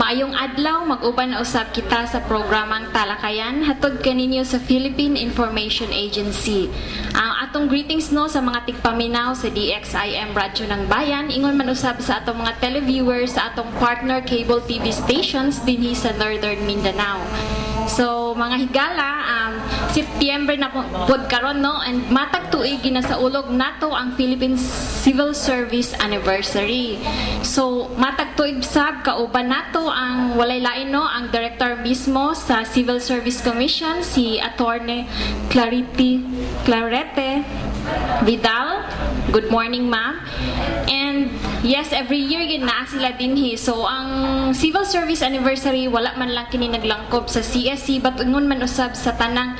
Maayong adlaw, mag-uban na usab kita sa programang Talakayan hatod kaninyo sa Philippine Information Agency. Ang atong greetings no sa mga tigpaminaw sa DXIM Radyo ng Bayan, ingon man usab sa atong mga televiewers sa atong partner cable TV stations dinhi sa Northern Mindanao. So mga higala, September na pod karon no, and matag tuig ginasaulog nato ang Philippine Civil Service Anniversary. So matag tuig sab kauban nato ang walay lain no, ang director mismo sa Civil Service Commission si Attorney Clarete Vidal. Good morning, ma'am. And yes, every year yun na sila dinhi. So ang Civil Service Anniversary wala man lang kini naglangkob sa CSC but ingon man usab sa tanang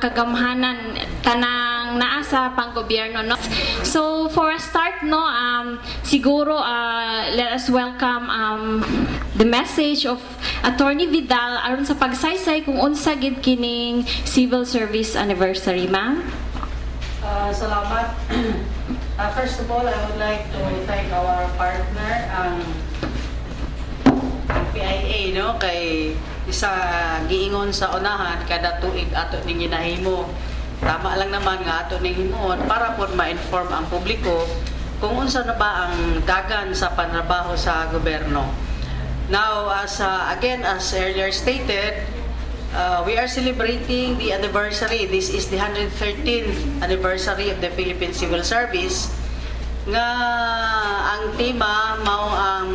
kagamhanan tanang naa sa panggobyerno no. So for a start no, siguro let us welcome the message of Attorney Vidal aron sa pagsaysay kung unsa gid kining Civil Service Anniversary, ma'am. Salamat. First of all, I would like to thank our partner, ang PIA, no, kay isa giingon sa unahan kada tuig ato ning ginahimo. Tama lang naman nga ato ning himuon para pod ma-inform ang publiko kung unsa na ba ang dagan sa pantrabaho sa gobyerno. Now, as earlier stated, we are celebrating the anniversary. This is the 113th anniversary of the Philippine Civil Service. Nga ang tema mao ang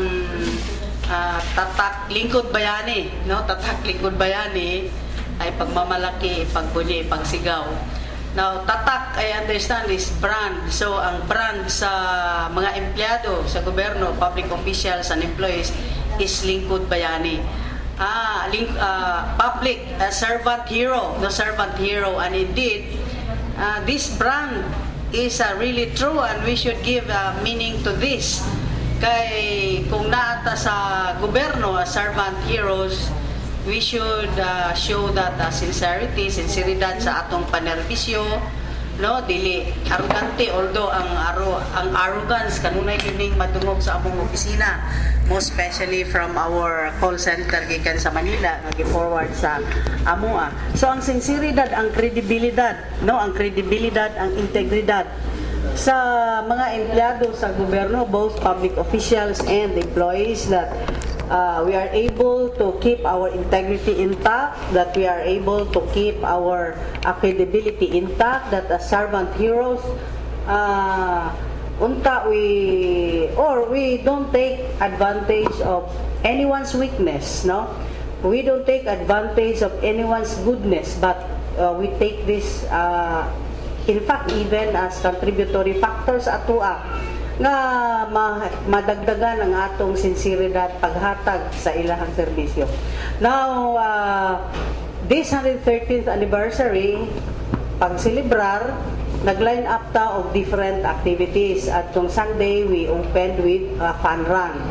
tatak lingkod bayani, no? Tatak lingkod bayani ay pagmamalaki, pagbunyi, pagsigaw. Now, tatak, I understand, is brand. So, ang brand sa mga empleyado sa gobyerno, public officials and employees is lingkod bayani. Public servant hero, no, servant hero, and indeed this brand is really true, and we should give meaning to this. Kay kung naata sa gobyerno as servant heroes, we should show that sinceridad sa atong panerbisyo, no, dili arrogante, although ang arrogance kanunay kining madungog sa among opisina, most especially from our call center gikan sa Manila nga gi-forward sa amoa. So ang sinseridad, ang kredibilidad, no, ang kredibilidad, ang integridad sa mga empleyado sa gobyerno, both public officials and employees, that we are able to keep our integrity intact, that we are able to keep our credibility intact, that as servant heroes, we don't take advantage of anyone's weakness, no? We don't take advantage of anyone's goodness, but we take this, in fact, even as contributory factors atua nga madagdagan ang atong sinseridad paghatag sa ilahang serbisyo. Now, this 113th anniversary, pag-celebrar, nag-line up ta of different activities. At yung Sunday, we opened with a fun run,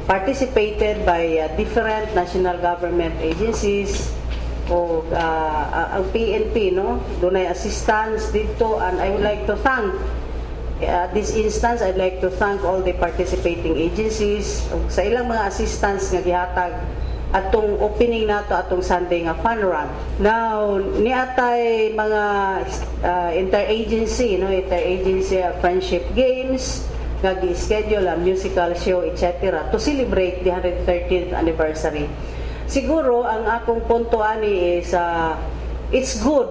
participated by different national government agencies o ang PNP, no? Dunay assistance dito, and I would like to thank this instance, I'd like to thank all the participating agencies sa ilang mga assistance nga gihatag atong opening nato atong Sunday nga fun run. Now, niatay mga interagency, no, interagency friendship games nga gi-schedule, a musical show, etc. to celebrate the 113th anniversary. Siguro ang akong punto ani is it's good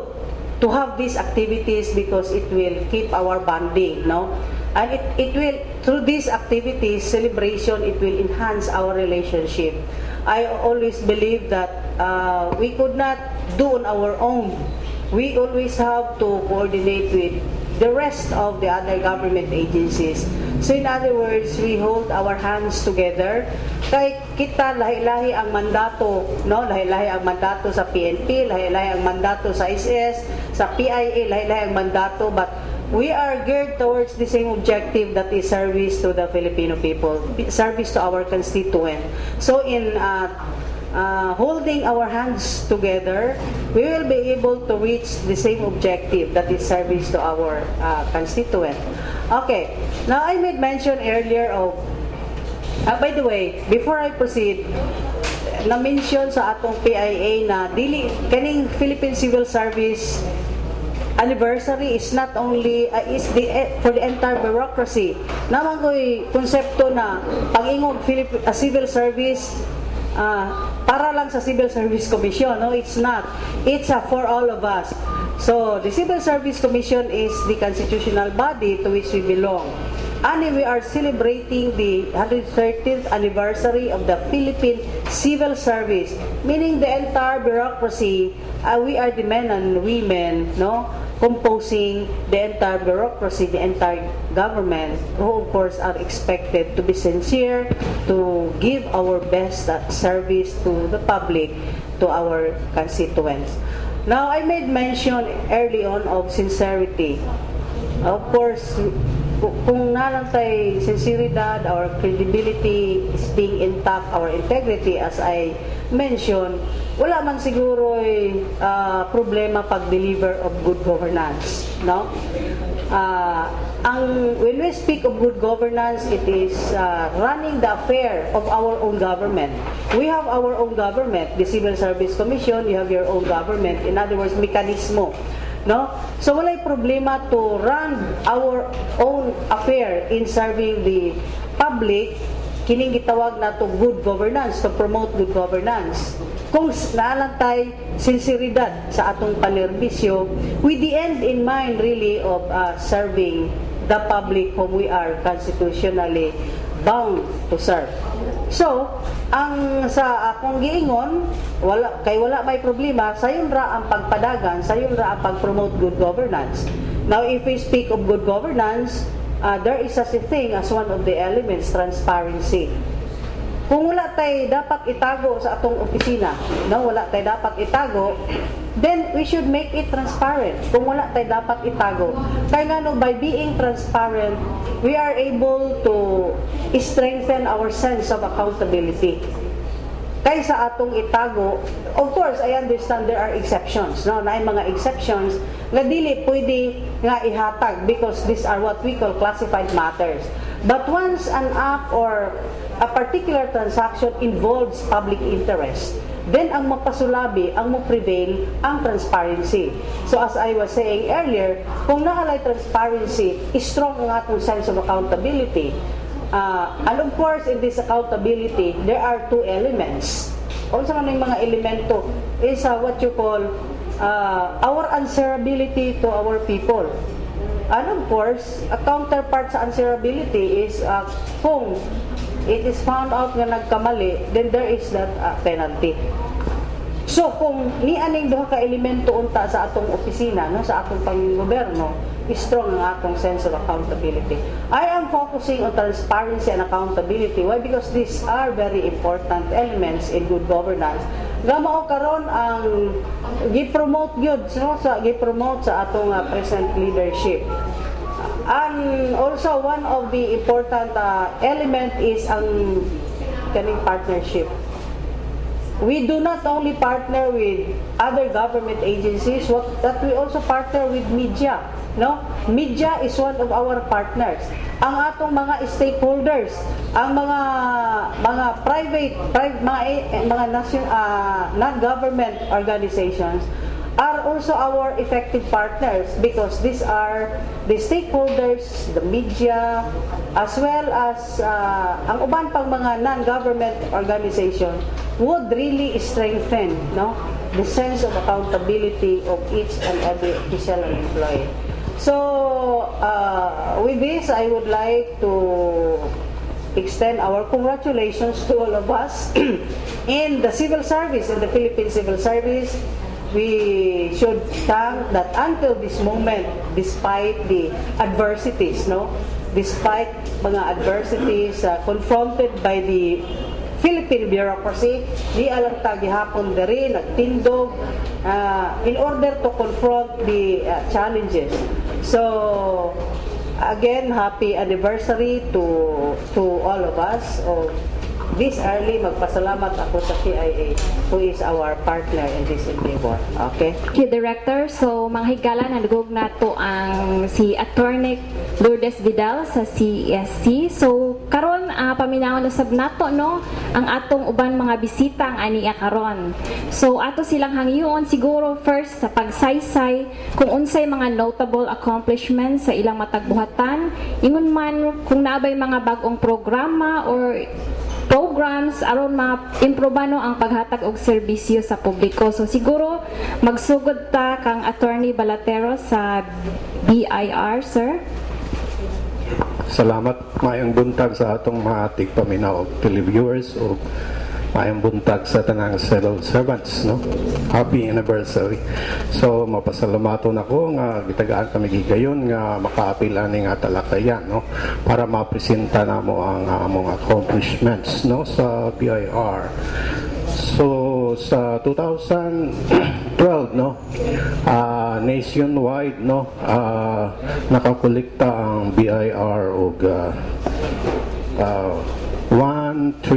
to have these activities because it will keep our bonding, no? And it will, through these activities, celebration, it will enhance our relationship. I always believe that we could not do on our own. We always have to coordinate with the rest of the other government agencies. So in other words, we hold our hands together. Kay kita lahi-lahi ang mandato, no? Lahi-lahi ang mandato sa PNP, lahi-lahi ang mandato sa SS, sa PIA, lahi-lahi ang mandato, but we are geared towards the same objective, that is service to the Filipino people, service to our constituent. So in holding our hands together, we will be able to reach the same objective, that is service to our constituent. Okay, now I made mention earlier of By the way, before I proceed, na-mention sa atong PIA na dili kaning Philippine Civil Service anniversary is not only for the entire bureaucracy. Naman ko'y konsepto na pag-ingog civil service para lang sa Civil Service Commission. No, it's not. It's for all of us. So, the Civil Service Commission is the constitutional body to which we belong. And we are celebrating the 130th anniversary of the Philippine Civil Service, meaning the entire bureaucracy. We are the men and women, no, composing the entire bureaucracy, the entire government, who of course are expected to be sincere, to give our best service to the public, to our constituents. Now, I made mention early on of sincerity. Of course, kung nalang tay sinceridad, our credibility is being intact, our integrity, as I mentioned, wala man siguro problema pag-deliver of good governance. No? When we speak of good governance, it is running the affair of our own government. We have our own government, the Civil Service Commission, you have your own government, in other words, mekanismo. No? So walay problema to run our own affair in serving the public, kining gitawag na to good governance, to promote good governance. Kung naalantay sinseridad sa atong panerbisyo, with the end in mind really of serving the public whom we are constitutionally bound to serve. So, ang sa akong giingon, wala may problema, sayon ra ang pagpadagan, sayon ra ang pag-promote good governance. Now, if we speak of good governance, there is such a thing as one of the elements, transparency. Kung wala tayo dapat itago sa atong opisina, no, wala tayo dapat itago, then we should make it transparent. Kung wala tayo dapat itago. Kaya nga no, by being transparent, we are able to strengthen our sense of accountability. Kaysa atong itago, of course, I understand there are exceptions. No? Na mga exceptions na dili pwede nga ihatag because these are what we call classified matters. But once an act or a particular transaction involves public interest, then ang mapasulabi, ang mo-prevail, ang transparency. So as I was saying earlier, kung nakalay transparency, strong ang atong sense of accountability. And of course, in this accountability, there are two elements. Also ng mga elemento is what you call our answerability to our people. And of course, a counterpart sa answerability is kung it is found out nga nagkamali, then there is that penalty. So kung ni aning duha ka elemento unta sa atong opisina, no, sa atong panggobyerno, strong ang atong sense of accountability. I am focusing on transparency and accountability. Why? Because these are very important elements in good governance. Nga mao karon ang gi-promote gyud, no, gi-promote sa atong present leadership. And also one of the important element is ang kaning partnership. We do not only partner with other government agencies, that we also partner with media. No? Media is one of our partners. Ang atong mga stakeholders, ang mga private mga non-government organizations are also our effective partners because these are the stakeholders, the media, as well as ang uban pang mga non-government organizations would really strengthen, no, the sense of accountability of each and every official and employee. So, with this, I would like to extend our congratulations to all of us in the civil service, in the Philippine Civil Service. We should thank that until this moment, despite the adversities, no, despite mga adversities confronted by the Philippine bureaucracy, di alam ta gihapon diri nagtindog in order to confront the challenges. So again, happy anniversary to all of us of this early magpasalamat ako sa PIA who is our partner in this endeavor. Okay? Thank you, Director. So, manghigala nalugog na to ang si Attorney Lourdes Vidal sa CSC. So, karon paminawon usab nato no ang atong uban mga bisita ang aniya karon. So, ato silang hangyoon siguro first sa pagsaysay kung unsay mga notable accomplishments sa ilang matag buhatan, ingon man kung naabay mga bagong programa or programs aron ma-improbano ang paghatag og serbisyo sa publiko. So siguro magsugod ta kang Attorney Balatero sa BIR, sir. Salamat mayong buntag sa atong mga tigpaminaw og televiewers o mayong buntag sa tanang civil servants, no? Happy anniversary. So mapasalamaton ako nga gitagaan kami gigayon nga makaapil ani nga talakayan, no? Para mapresenta namo ang among accomplishments, no, sa BIR. So sa 2012, no, nationwide, no, nakakolekta ang BIR og 1,058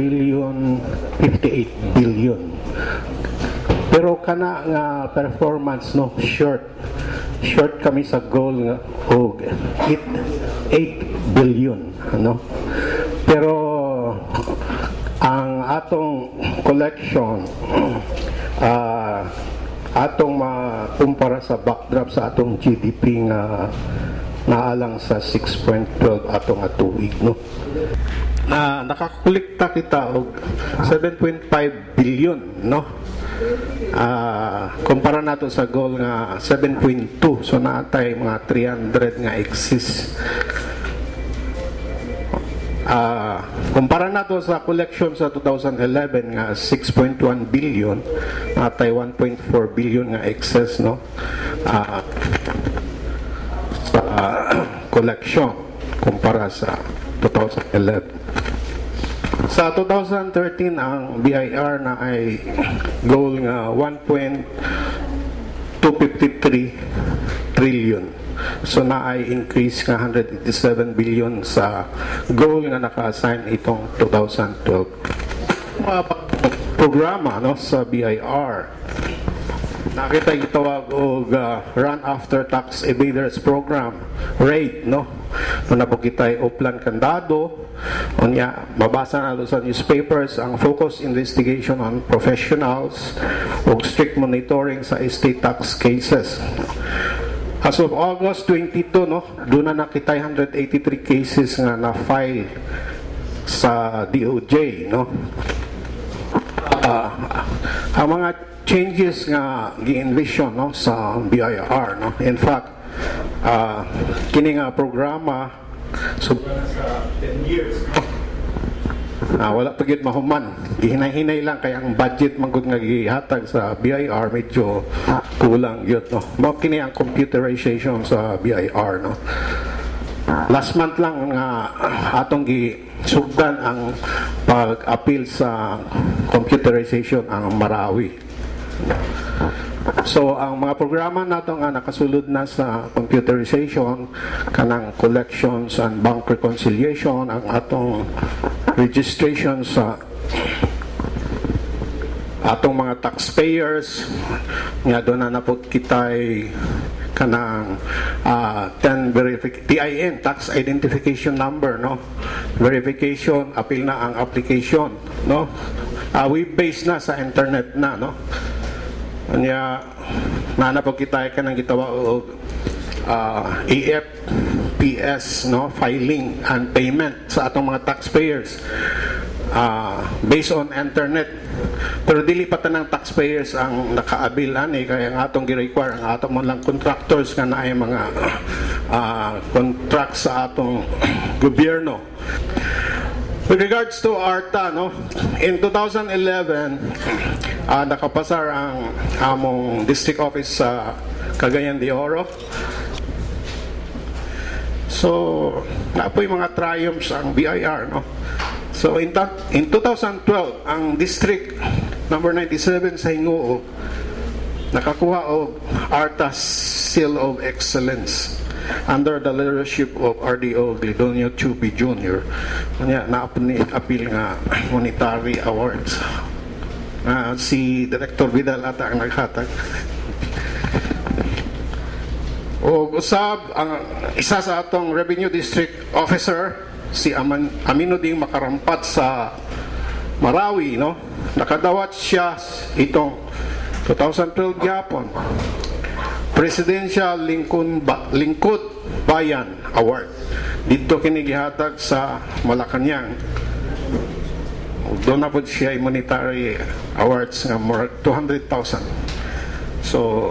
billion. Pero kana nga performance, no, short kami sa goal nga og 8 billion, no. Pero ang atong collection atong makumpara sa backdrop sa atong GDP nga naalang sa 6.12 atong tuig, no. Na nakakolekta kita og 7.5 billion, no. Kumpara nato sa goal nga 7.2, so naatay mga 300 nga excess. Kumpara nato sa collection sa 2011 nga 6.1 billion, naatay 1.4 billion nga excess, no. Sa collection kumpara sa 2011. Sa 2013 ang BIR na ay goal nga 1.253 trillion. So na ay increase nga 187 billion sa goal nga naka-assign itong 2012. Programa, no, sa BIR. Nakita gitawag og Run After Tax Evaders Program, RAID, no. Na po kita'y uplan kandado. Unya, mabasa na sa newspapers ang focus investigation on professionals ug strict monitoring sa estate tax cases. As of August 22, no, doon na nakita'y 183 cases nga na-file sa DOJ, no. Ang mga changes nga gi-envision, no, sa BIR, no. In fact, kini nga programa so sa 10 years wala pa gid mahuman, gihinay-hinay lang kaya ang budget manggod nga gihatag sa BIR medyo kulang gyud, no. Mao kini ang computerization sa BIR, no. Last month lang nga atong gisugdan ang pag-appeal sa computerization ang Marawi. So ang mga programa nato nga nakasulod na sa computerization, kanang collections and bank reconciliation, ang atong registration sa atong mga taxpayers nga doon na po kitay kanang TIN, tax identification number, no, verification, appeal na ang application, no, web-based na sa internet na, no. Anya nanapog kita ka nang gitawa og AFPS, no, filing and payment sa atong mga taxpayers based on internet. Pero dili pa tanang taxpayers ang nakaabil ani, kaya ang atong gi-require ang atong mga lang contractors nga naay mga contract sa atong gobyerno. With regards to ARTA, no, in 2011, nakapasar ang among district office sa Cagayan de Oro. So, naapoy mga triumphs ang BIR, no. So, in 2012, ang district number 97 sa Hingoo nakakuha og ARTA Seal of Excellence. under the leadership of RDO Glidonio Chupi Jr. Kanya na-appeal nga monetary awards. Si Director Vidal ata ang naghatag. O usab ang isa sa atong Revenue District Officer si Amino ding makarampat sa Marawi, no? Nakadawat siya itong 2012 gyapon Presidential Lingkod Bayan Award. Dito kini gihatag sa Malacañang. Doon na po siya monetary awards nga more 200,000. So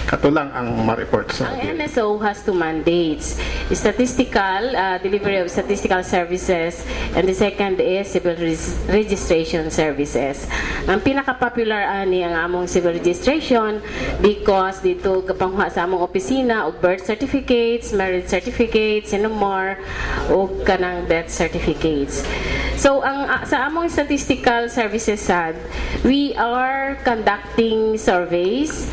katulang ang ma-report sa ang NSO has two mandates: statistical, delivery of statistical services, and the second is civil registration services. Ang pinaka-popular ani ang among civil registration because dito kapangha sa among opisina og birth certificates, marriage certificates, and more, o kanang death certificates. So ang sa among statistical services sad, we are conducting surveys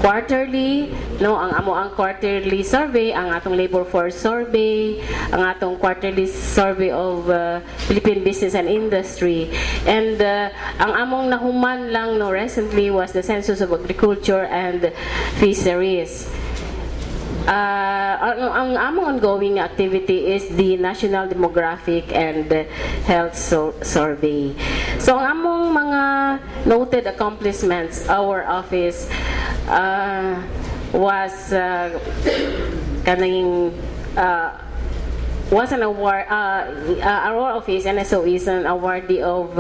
quarterly, no, ang quarterly survey, ang atong labor force survey, ang atong quarterly survey of Philippine business and industry, and ang among nahuman lang no recently was the census of agriculture and fisheries. Ang among ongoing activity is the National Demographic and Health Survey. So ang among mga noted accomplishments, our office was an award. Our office NSO is an awardee of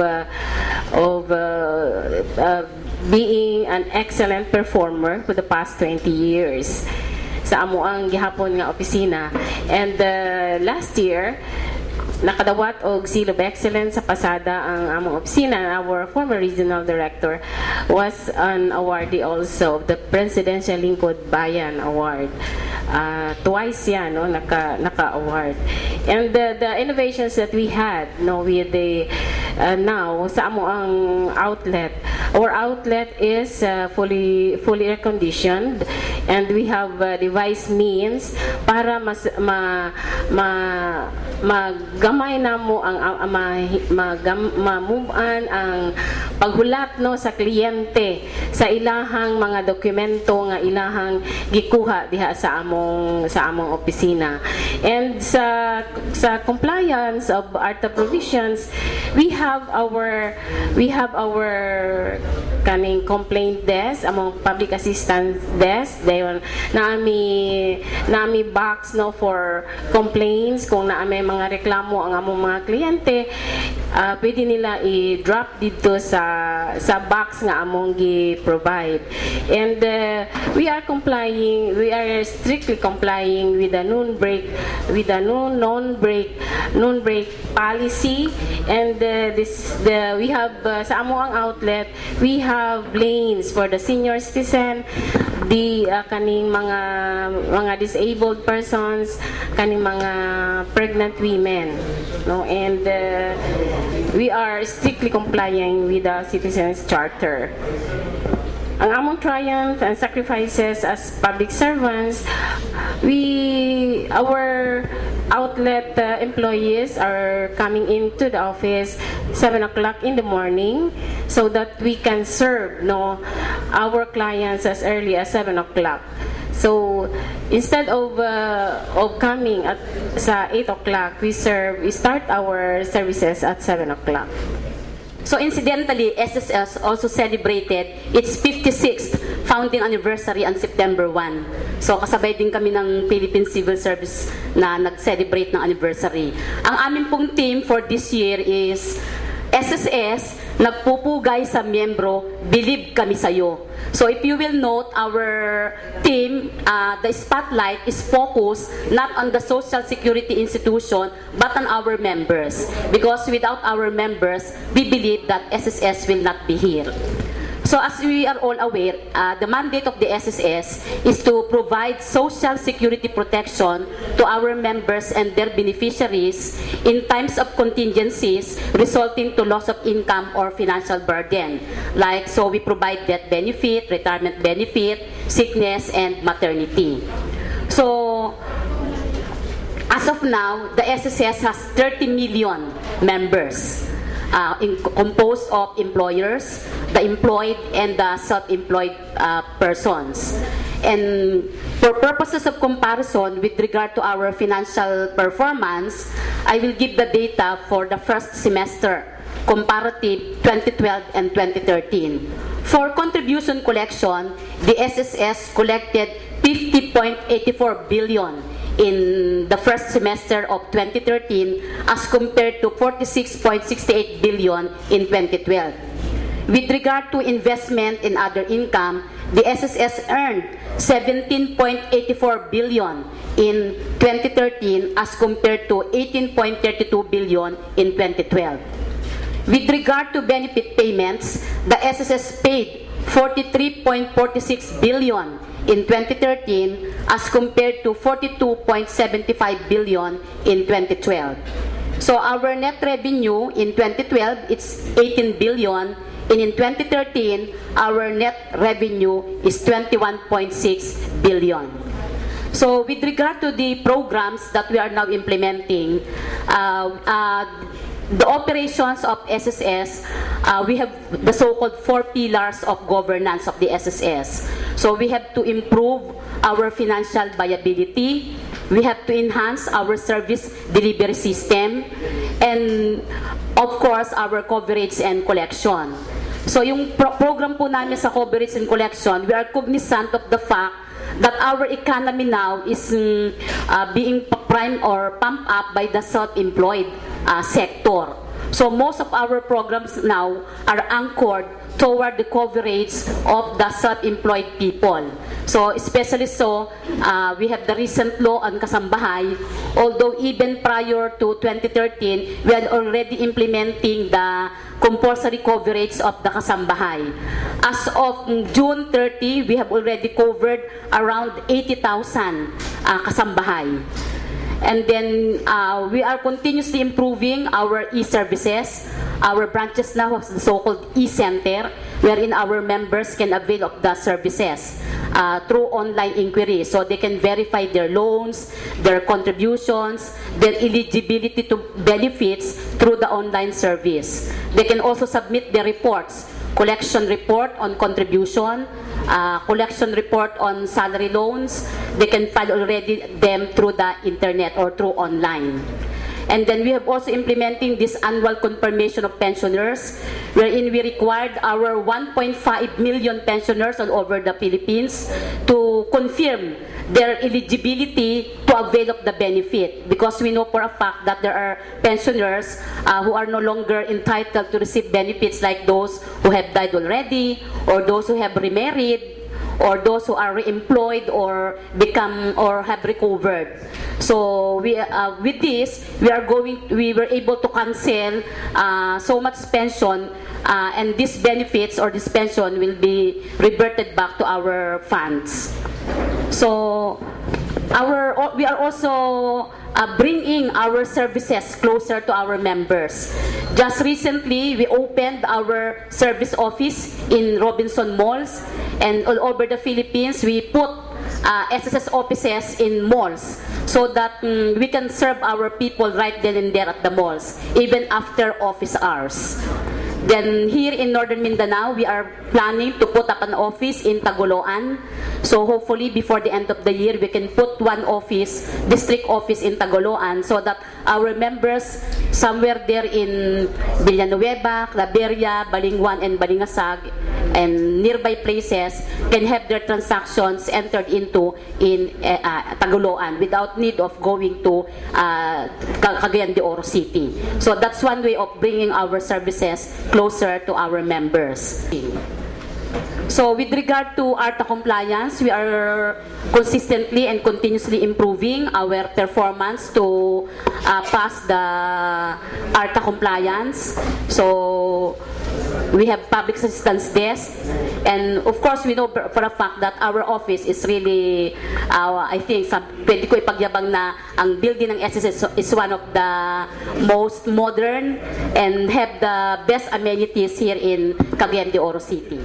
being an excellent performer for the past 20 years. Sa amo ang gihapon nga opisina, and last year nakadawat og Seal of Excellence sa pasada ang among opisina. Our former regional director was an awardee also of the Presidential Lingkod Bayan Award. Twice yan, no, naka-award. And the innovations that we had, no, with the now sa amo ang outlet. Our outlet is fully air conditioned, and we have devised means para magamay na mo ang ma-move-an ang paghulat no sa kliyente sa ilahang mga dokumento nga ilahang gikuha diha sa among opisina. And sa compliance of ARTA provisions, we have our kaning complaint desk, among public assistance desk, dayon naami box no for complaints kung naami mga reklamo ang among mga kliyente, pwede nila i-drop dito sa box nga among gi-provide. And we are strictly complying with the non-break policy, and we have sa amo ang outlet, we have lanes for the senior citizen, the kaning mga disabled persons, kaning mga pregnant women, no, and we are strictly complying with the citizens charter. Ang among triumph and sacrifices as public servants, our outlet employees are coming into the office 7 o'clock in the morning so that we can serve our clients as early as 7 o'clock. So instead of coming at sa 8 o'clock, we start our services at 7 o'clock. So incidentally, SSS also celebrated its 56th founding anniversary on September 1. So kasabay din kami ng Philippine Civil Service na nag-celebrate ng anniversary. Ang amin pong team for this year is SSS, nagpupugay sa miyembro, believe kami sa'yo. So if you will note, our team, the spotlight is focused not on the social security institution, but on our members. Because without our members, we believe that SSS will not be here. So as we are all aware, the mandate of the SSS is to provide social security protection to our members and their beneficiaries in times of contingencies resulting to loss of income or financial burden. Like, so we provide death benefit, retirement benefit, sickness, and maternity. So, as of now, the SSS has 30 million members. Composed of employers, the employed, and the self-employed persons. And for purposes of comparison with regard to our financial performance, I will give the data for the first semester, comparative 2012 and 2013. For contribution collection, the SSS collected 50.84 billion in the first semester of 2013 as compared to 46.68 billion in 2012. With regard to investment and other income, the SSS earned 17.84 billion in 2013 as compared to 18.32 billion in 2012. With regard to benefit payments, the SSS paid 43.46 billion in 2013 as compared to 42.75 billion in 2012. So our net revenue in 2012, it's 18 billion, and in 2013, our net revenue is 21.6 billion. So with regard to the programs that we are now implementing, the operations of SSS, we have the so-called 4 pillars of governance of the SSS. So we have to improve our financial viability, we have to enhance our service delivery system, and of course, our coverage and collection. So yung program po namin sa coverage and collection, we are cognizant of the fact that our economy now is being primed or pumped up by the self-employed sector. So most of our programs now are anchored toward the coverage of the self-employed people. So especially so, we have the recent law on kasambahay, although even prior to 2013, we are already implementing the compulsory coverage of the kasambahay. As of June 30, we have already covered around 80,000 kasambahay. And then we are continuously improving our e-services. Our branches now have the so-called e-center, wherein our members can avail of the services through online inquiry. So they can verify their loans, their contributions, their eligibility to benefits through the online service. They can also submit their reports, collection report on contribution, collection report on salary loans. They can file already them through the internet or through online. And then we have also implementing this annual confirmation of pensioners, wherein we required our 1.5 million pensioners all over the Philippines to confirm their eligibility to avail of the benefit, because we know for a fact that there are pensioners who are no longer entitled to receive benefits, like those who have died already, or those who have remarried, or those who are re-employed or become or have recovered. So we, with this, we were able to cancel so much pension, and these benefits or this pension will be reverted back to our funds. So we are also bringing our services closer to our members. Just recently, we opened our service office in Robinson Malls, and all over the Philippines, we put SSS offices in malls so that we can serve our people right then and there at the malls, even after office hours. Then here in Northern Mindanao, we are planning to put up an office in Tagoloan. So hopefully before the end of the year, we can put one office, district office in Tagoloan, so that our members somewhere there in Villanueva, Claveria, Balingwan, and Balingasag, and nearby places can have their transactions entered into in Tagoloan without need of going to Cagayan de Oro City. So that's one way of bringing our services closer to our members. So with regard to ARTA compliance, we are consistently and continuously improving our performance to pass the ARTA compliance. So We have public assistance desk, and of course we know for a fact that our office is really, I think, pwede ko ipagyabang na ang building ng SSS is one of the most modern and have the best amenities here in Cagayan de Oro City.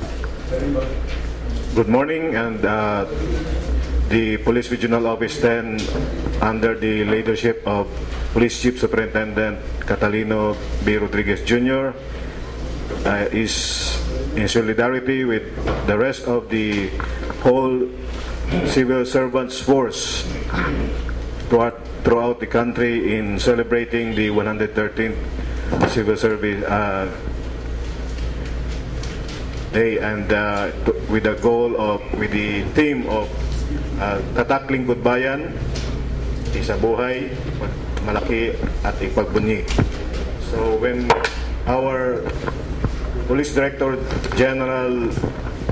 Good morning, and the Police Regional Office 10, under the leadership of Police Chief Superintendent Catalino B. Rodriguez Jr., is in solidarity with the rest of the whole civil servants force throughout the country in celebrating the 113th Civil Service Day, and with the theme of tatakling gudbayan, isa buhay, malaki at ipagbunyi. So when our Police Director General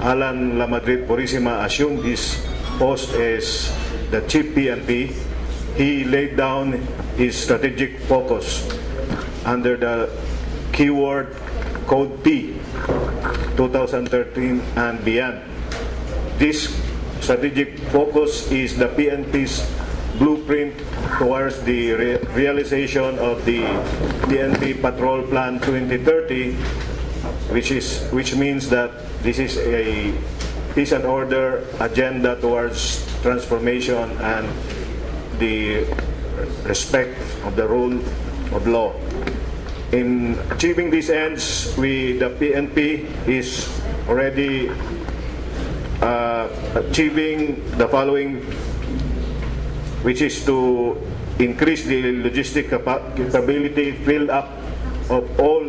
Alan Lamadrid Purisima assumed his post as the Chief PNP, he laid down his strategic focus under the keyword Code P 2013 and beyond. This strategic focus is the PNP's blueprint towards the realization of the PNP Patrol Plan 2030, which means that this is a peace and order agenda towards transformation and the respect of the rule of law. In achieving these ends, the PNP is already achieving the following, which is to increase the logistic capability fill up of all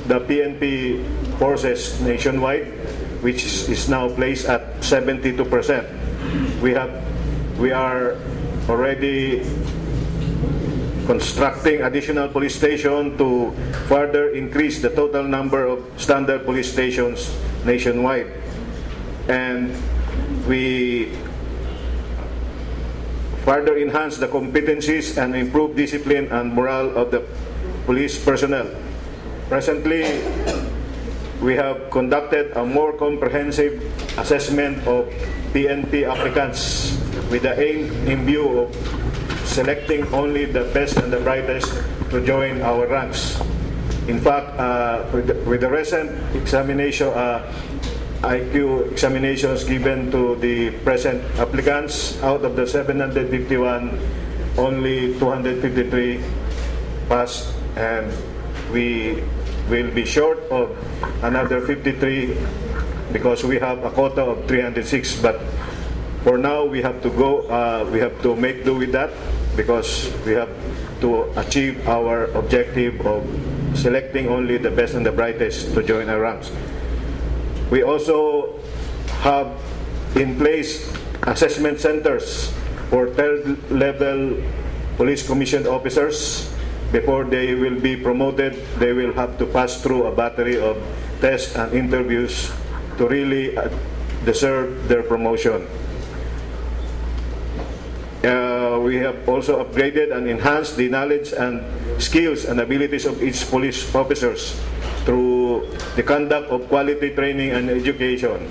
the PNP forces nationwide, which is now placed at 72%. We are already constructing additional police stations to further increase the total number of standard police stations nationwide. And we further enhance the competencies and improve discipline and morale of the police personnel. Presently, we have conducted a more comprehensive assessment of PNP applicants with the aim in view of selecting only the best and the brightest to join our ranks. In fact, with the recent examination, IQ examinations given to the present applicants, out of the 751, only 253 passed, and we will be short of another 53 because we have a quota of 306. But for now, we have to go. We have to make do with that because we have to achieve our objective of selecting only the best and the brightest to join our ranks. We also have in place assessment centers for third-level police commissioned officers. Before they will be promoted, they will have to pass through a battery of tests and interviews to really deserve their promotion. We have also upgraded and enhanced the knowledge and skills and abilities of each police officers through the conduct of quality training and education.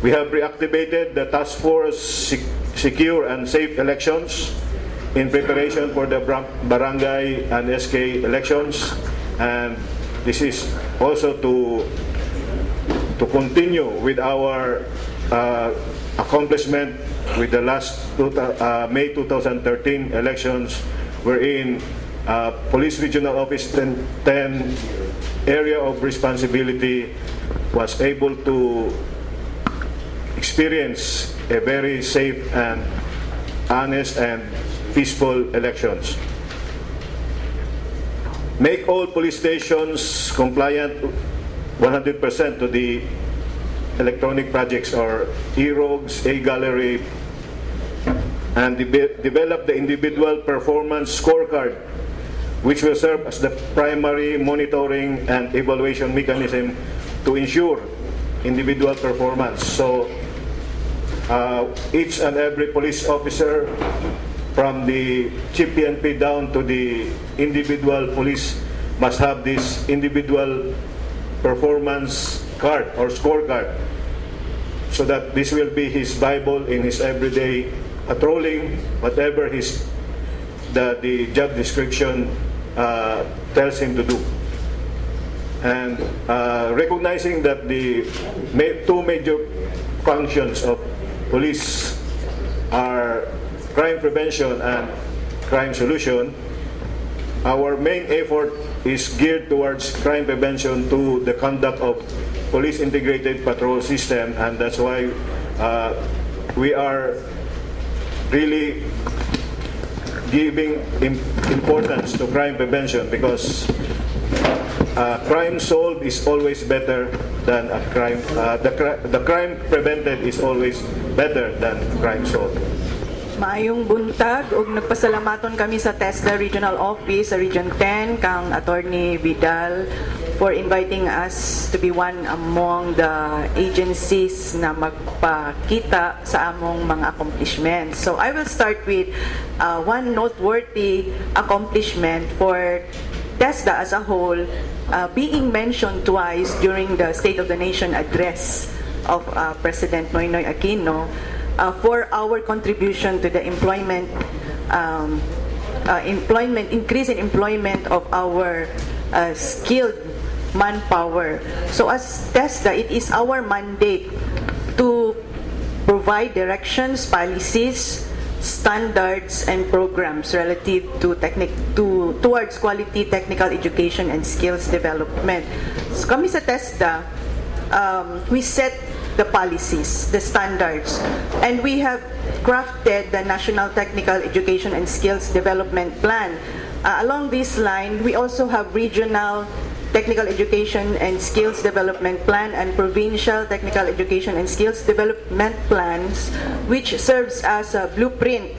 We have reactivated the task force Secure and Safe Elections in preparation for the barangay and SK elections, and this is also to continue with our accomplishment with the last May 2013 elections, wherein Police Regional Office 10 area of responsibility was able to experience a very safe and honest and peaceful elections. Make all police stations compliant 100% to the electronic projects or e-rogues, e-gallery, and develop the individual performance scorecard, which will serve as the primary monitoring and evaluation mechanism to ensure individual performance. So each and every police officer, from the chief PNP down to the individual police must have this individual performance card or scorecard, so that this will be his Bible in his everyday patrolling, whatever the job description tells him to do. And recognizing that the two major functions of police are crime prevention and crime solution, our main effort is geared towards crime prevention to the conduct of police integrated patrol system, and that's why we are really giving importance to crime prevention, because crime solved is always better than a crime. The crime prevented is always better than crime solved. Maayong buntag ug nagpasalamaton kami sa TESDA Regional Office sa Region 10 kang Attorney Vidal for inviting us to be one among the agencies na magpakita sa among mga accomplishments. So I will start with one noteworthy accomplishment for TESDA as a whole, being mentioned twice during the State of the Nation address of President Noynoy Aquino, for our contribution to the increase in employment of our skilled manpower. So as TESDA, it is our mandate to provide directions, policies, standards, and programs relative to towards quality technical education and skills development. So kami sa TESDA, we set the policies, the standards, and we have crafted the National Technical Education and Skills Development Plan. Along this line, we also have regional Technical Education and Skills Development Plan and Provincial Technical Education and Skills Development Plans, which serves as a blueprint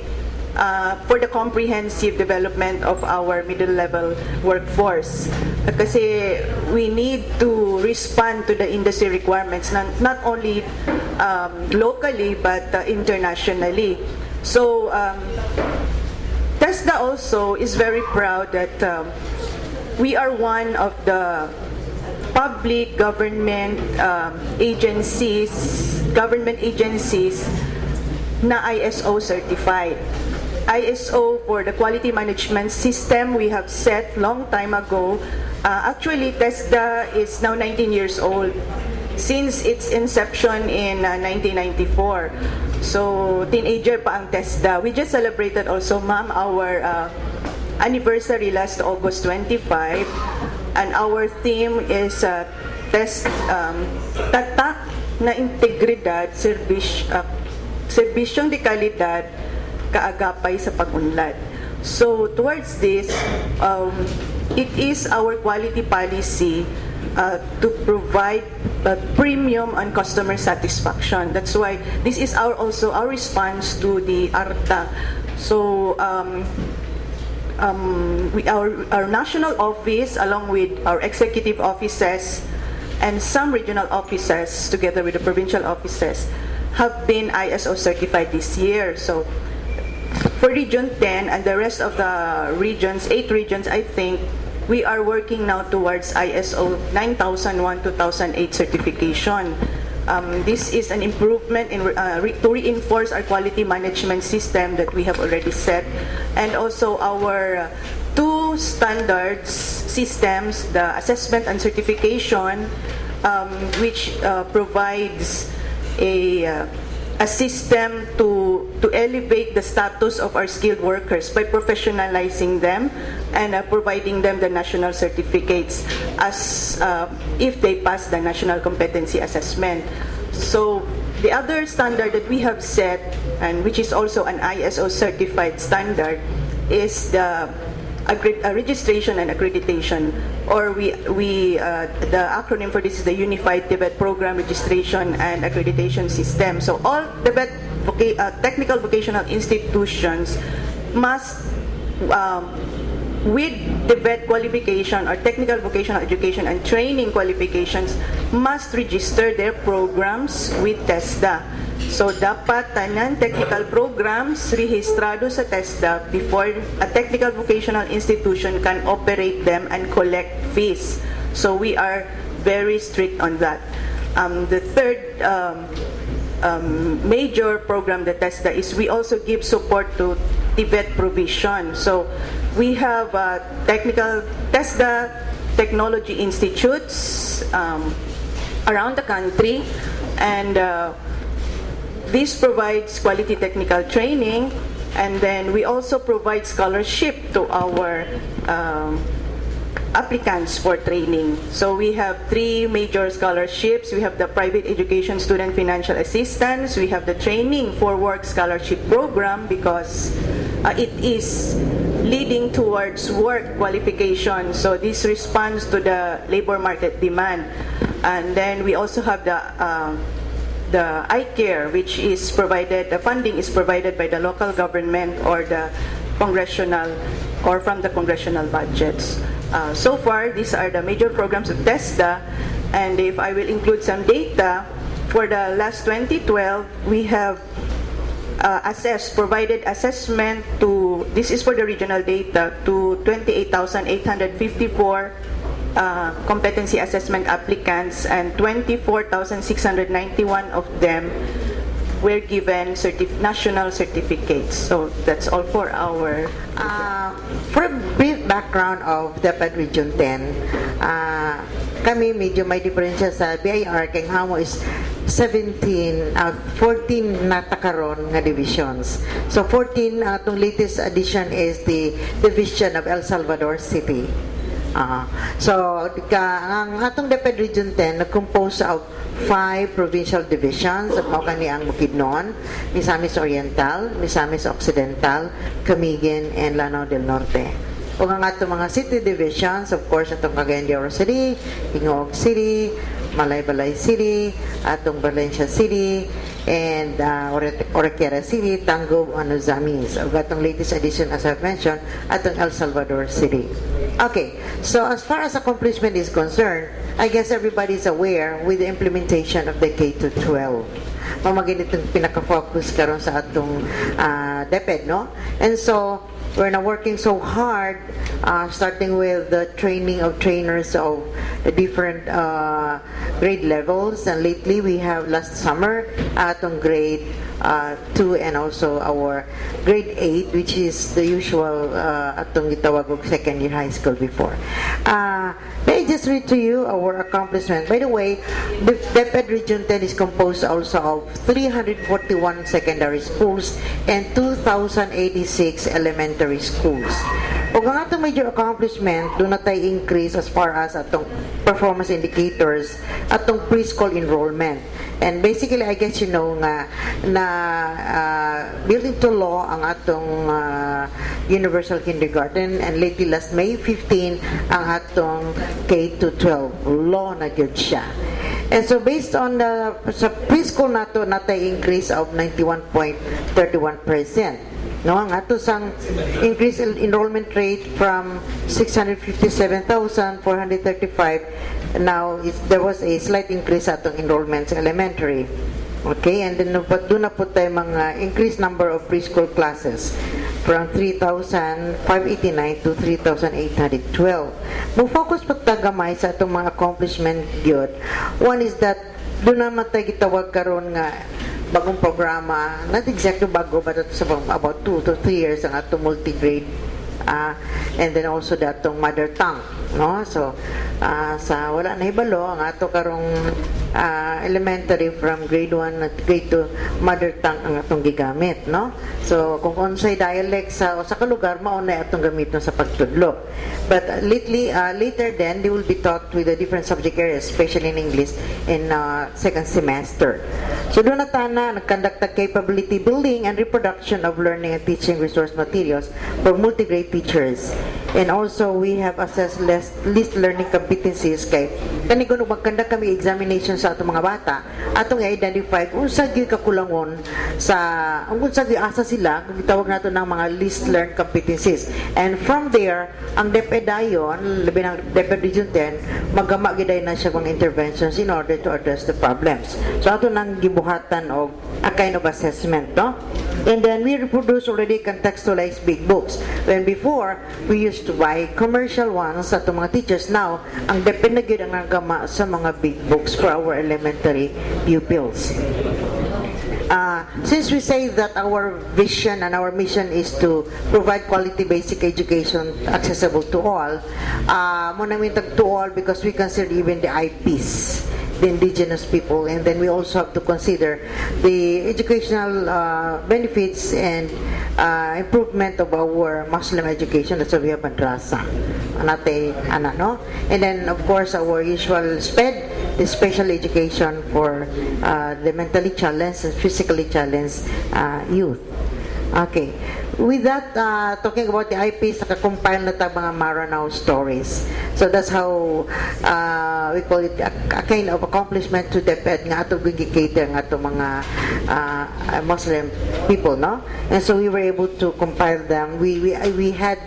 for the comprehensive development of our middle-level workforce. Kasi we need to respond to the industry requirements, not only locally but internationally. So TESDA also is very proud that we are one of the public government agencies na ISO certified. ISO for the quality management system we have set long time ago. Actually, TESDA is now 19 years old since its inception in 1994. So, teenager pa ang TESDA. We just celebrated also, ma'am, our anniversary last August 25, and our theme is tatak na integridad, serbisyong de kalidad, kaagapay sa pag-unlad. So towards this, it is our quality policy to provide premium on customer satisfaction. That's why this is also our response to the ARTA. So our national office, along with our executive offices and some regional offices, together with the provincial offices, have been ISO certified this year. So for Region 10 and the rest of the regions, 8 regions, I think, we are working now towards ISO 9001-2008 certification. This is an improvement in, to reinforce our quality management system that we have already set, and also our 2 standards systems, the assessment and certification, which provides a system to elevate the status of our skilled workers by professionalizing them and providing them the national certificates as if they pass the national competency assessment. So the other standard that we have set, and which is also an ISO certified standard, is the registration and accreditation, or the acronym for this is the Unified Tibet Program Registration and Accreditation System. So all Tibet technical vocational institutions must with the VET qualification or technical vocational education and training qualifications must register their programs with TESDA. So dapat tanan technical programs rehistrado sa TESDA before a technical vocational institution can operate them and collect fees. So we are very strict on that. The third major program that TESDA is we also give support to TVET provision. So we have technical TESDA technology institutes around the country, and this provides quality technical training, and then we also provide scholarship to our applicants for training. So we have 3 major scholarships. We have the private education student financial assistance. We have the training for work scholarship program because it is leading towards work qualification. So this responds to the labor market demand. And then we also have the iCare, which is provided, the funding is provided by the local government or the congressional or from the congressional budgets. So far, these are the major programs of TESDA, and if I will include some data, for the last 2012, we have provided assessment to, this is for the regional data, to 28,854 competency assessment applicants, and 24,691 of them were given national certificates. So that's all for our... For a brief background of DepEd Region 10, kami medyo may diferensya sa BIR, kay hamo is 14 natakaron nga divisions. So 14, itong latest addition is the division of El Salvador City. So ang atong DepEd Region 10 nag-compose of 5 provincial divisions at mao kani ang Bukidnon, Misamis Oriental, Misamis Occidental, Camiguin, and Lanao del Norte. Ug ang atong mga city divisions, of course, atong Cagayan de Oro City, Tingog City, Malaybalay City, atong Valencia City, and Oroquiera City, Tangub, Zamis. Ug atong latest edition, as I've mentioned, atong El Salvador City. Okay, so as far as accomplishment is concerned, I guess everybody is aware with the implementation of the K-12. Mamagin itong pinaka-focus karon sa atong DepEd, no? And so, we're now working so hard, starting with the training of trainers of the different grade levels. And lately, we have last summer, atong grade 2 and also our grade 8, which is the usual atong gitawag og second year high school before. May I just read to you our accomplishment. By the way, the DepEd Region 10 is composed also of 341 secondary schools and 2,086 elementary schools. Ug ang atong major accomplishment, doon na tayo increase as far as atong performance indicators, atong preschool enrollment. And basically, I guess you know nga na built into law ang atong universal kindergarten, and lately last May 15 ang atong K-12 law na gyud siya. And so based on the sa preschool nato natay increase of 91.31%. No, ang ato sang increase in enrollment rate from 657,435, now there was a slight increase atong enrollment sa elementary. Okay, and then doon na po tayo mga increased number of preschool classes from 3,589 to 3,812. Mag-focus po tagamay sa atong mga accomplishment gyud. One is that doon naman tayo gitawag karon nga bagong programa, not exactly bago, but it's about 2 to 3 years ang atong multi-grade, and then also datong mother tongue, no? So sa wala na hibalo ang ato karong elementary from grade 1 at grade 2 mother tongue ang atong gigamit, no? So kung unsay dialect sa kalugar mao na atong gamiton sa pagtudlo. But later then they will be taught with the different subject areas, especially in English in second semester. So doon na tana nagconduct capability building and reproduction of learning and teaching resource materials for multi-grade teachers. And also, we have assessed list learning competencies kay kani kuno magkanda kami examination sa atong mga bata atong i-identify kung sa gyud kakulangon sa kung sa gyud asa sila kung gitawag nato ng mga list learned competencies. And from there, ang DepEd dayon, labi ng DepEd Region 10, magama giday na siya mga interventions in order to address the problems. So ato nang gibuhatan og a kind of assessment, no? And then we reproduce already contextualized big books. When before, we used to buy commercial ones sa mga teachers. Now, ang DepEd na gyud ang nagama sa mga big books for our elementary pupils. Since we say that our vision and our mission is to provide quality basic education accessible to all, muna to all because we consider even the IPs, the indigenous people, and then we also have to consider the educational benefits and improvement of our Muslim education. That's why we have madrasa. No? And then, of course, our usual SPED, the special education for the mentally challenged and physically challenged youth. Okay. With that, talking about the IPs, nakakompile na ta mga Maranao stories. So that's how we call it a kind of accomplishment to DepEd nga ato gigi-cater nga ato mga Muslim people, no? And so we were able to compile them. We had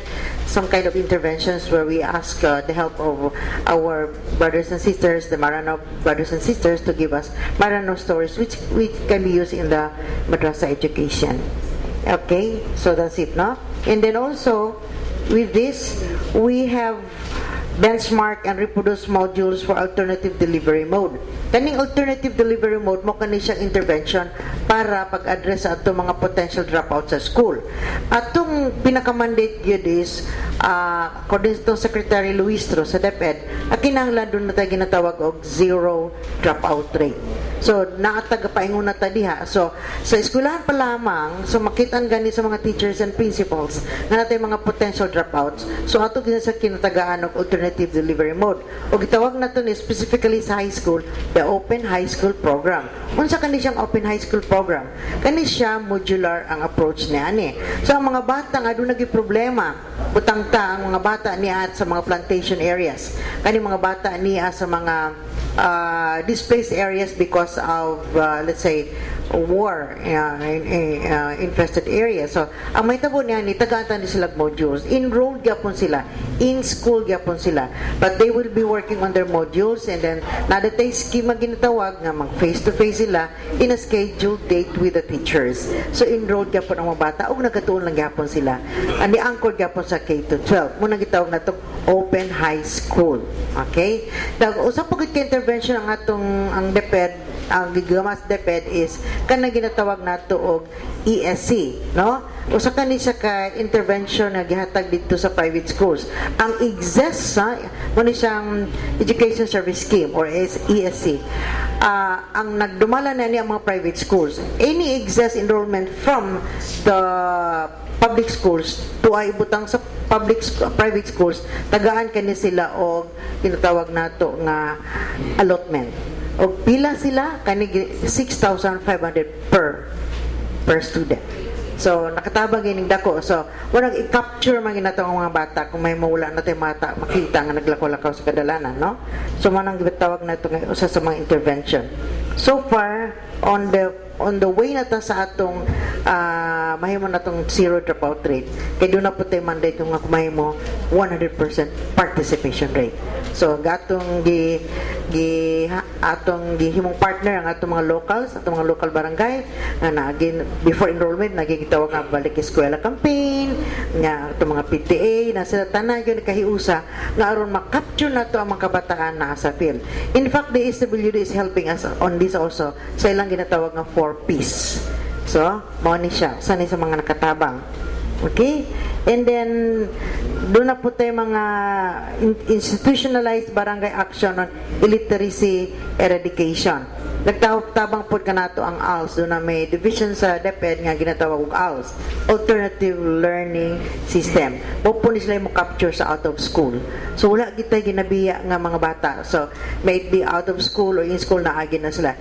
some kind of interventions where we ask the help of our brothers and sisters, the Maranao brothers and sisters, to give us Maranao stories which can be used in the madrasa education. Okay, so that's it, no? And then also, with this, we have benchmark and reproduce modules for alternative delivery mode. Kaning alternative delivery mode mo kani siyang intervention para pag-address sa atong mga potential dropout sa school. Atong pinaka-mandate yun is according to Secretary Luistro sa DepEd, kinahanglan doon na tayo ginatawag og zero dropout rate. So, naatagapaingon na ta diha. So, sa eskwelahan pa lamang, so makitaan gani sa mga teachers and principals na natay mga potential dropouts. So, ato sa kinatagaan og alternative delivery mode. O gitawag na to ni specifically sa high school, the Open High School Program. Unsa kani siyang Open High School Program? Kani siya modular ang approach niya ani. So, ang mga bata nga doon naging problema, butang ta ang mga bata niya sa mga plantation areas. Kani mga bata niya sa mga displaced areas because of let's say war infested areas. So ang may tabo niya ni tagaan ni sila modules, enrolled gyapon sila, in school gyapon sila, but they will be working on their modules, and then nadatay schema ginatawag nga mag face to face sila in a scheduled date with the teachers. So enrolled gyapon ang mga bata ug nagatuon lang gyapon sila, ani anchored gyapon sa K-12 mo nang gitawag na to Open High School. Okay, usap pag intervention ang atong ang DepEd, ang gigamas DepEd is kanang ginatawag nato og ESC, no? Usa kani sa ka intervention na gihatag dito sa private schools. Ang EXES mo ni siyang Education Service Scheme or ESC. Ang nagdumala na niya ang mga private schools. Any EXES enrollment from the public schools to ay butang sa private schools, tagaan kani sila og ginatawag nato nga allotment. Og pila sila kani 6,500 per student. So nakatabang ining dako. So wala i-capture man ginatawag mga bata kung may mawala na tay mata makita nga naglakaw-lakaw sa kadalanan, no? So manang gitawag nato nga usa sa mga intervention. So far on the way na ta sa atong mahimo natong zero dropout rate, kay doon na po tayo mandate kung mahimo 100% participation rate. So gatong atong gihimong partner ang atong mga locals, atong mga local barangay na again before enrollment nagigitawag nga balik eskwela campaign nga atong mga PTA na sila tanan gyud kahiusa nga aron ma-capture nato ang mga kabataan na sa field. In fact, the SWD is helping us on this also sa ilang ginatawag nga 4Ps. So, mao ni siya sanay sa mga nakatabang. Okay? And then doon na po tayo mga institutionalized barangay action on illiteracy eradication. Nagtabang po ka nato ang ALS. Doon na may division sa DepEd nga ginatawag og ALS, Alternative Learning System. Mo po ni sila mo capture sa out of school. So wala kita ginabiya nga mga bata. So may it be out of school or in school na agin na sila.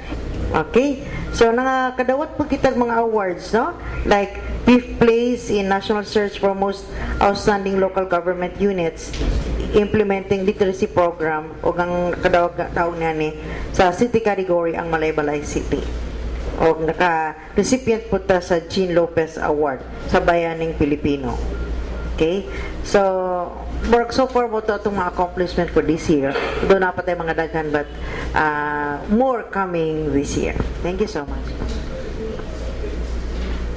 Okay? So nakakadawat po kitag mga awards, no? Like 5th place in National Search for Most Outstanding Local Government Units implementing literacy program o ang kadawag taon niya ni sa city category ang Malaybalay City. O naka-recipient po ta sa Jean Lopez Award sa Bayaning Pilipino. Okay? So far mo itong mga accomplishment for this year. Doon na pa tayo mga daghan, but more coming this year. Thank you so much.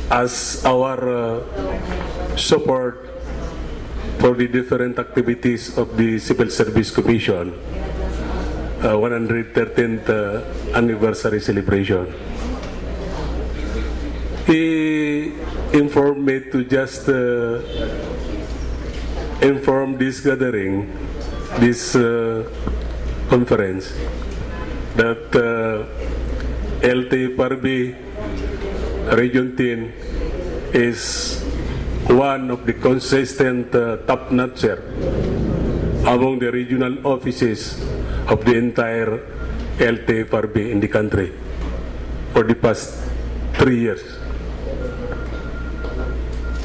As our support for the different activities of the Civil Service Commission 113th anniversary celebration, he informed me to just inform this gathering, this conference, that LT Parbi Region 10 is one of the consistent top-notcher among the regional offices of the entire LT Parbi in the country for the past 3 years.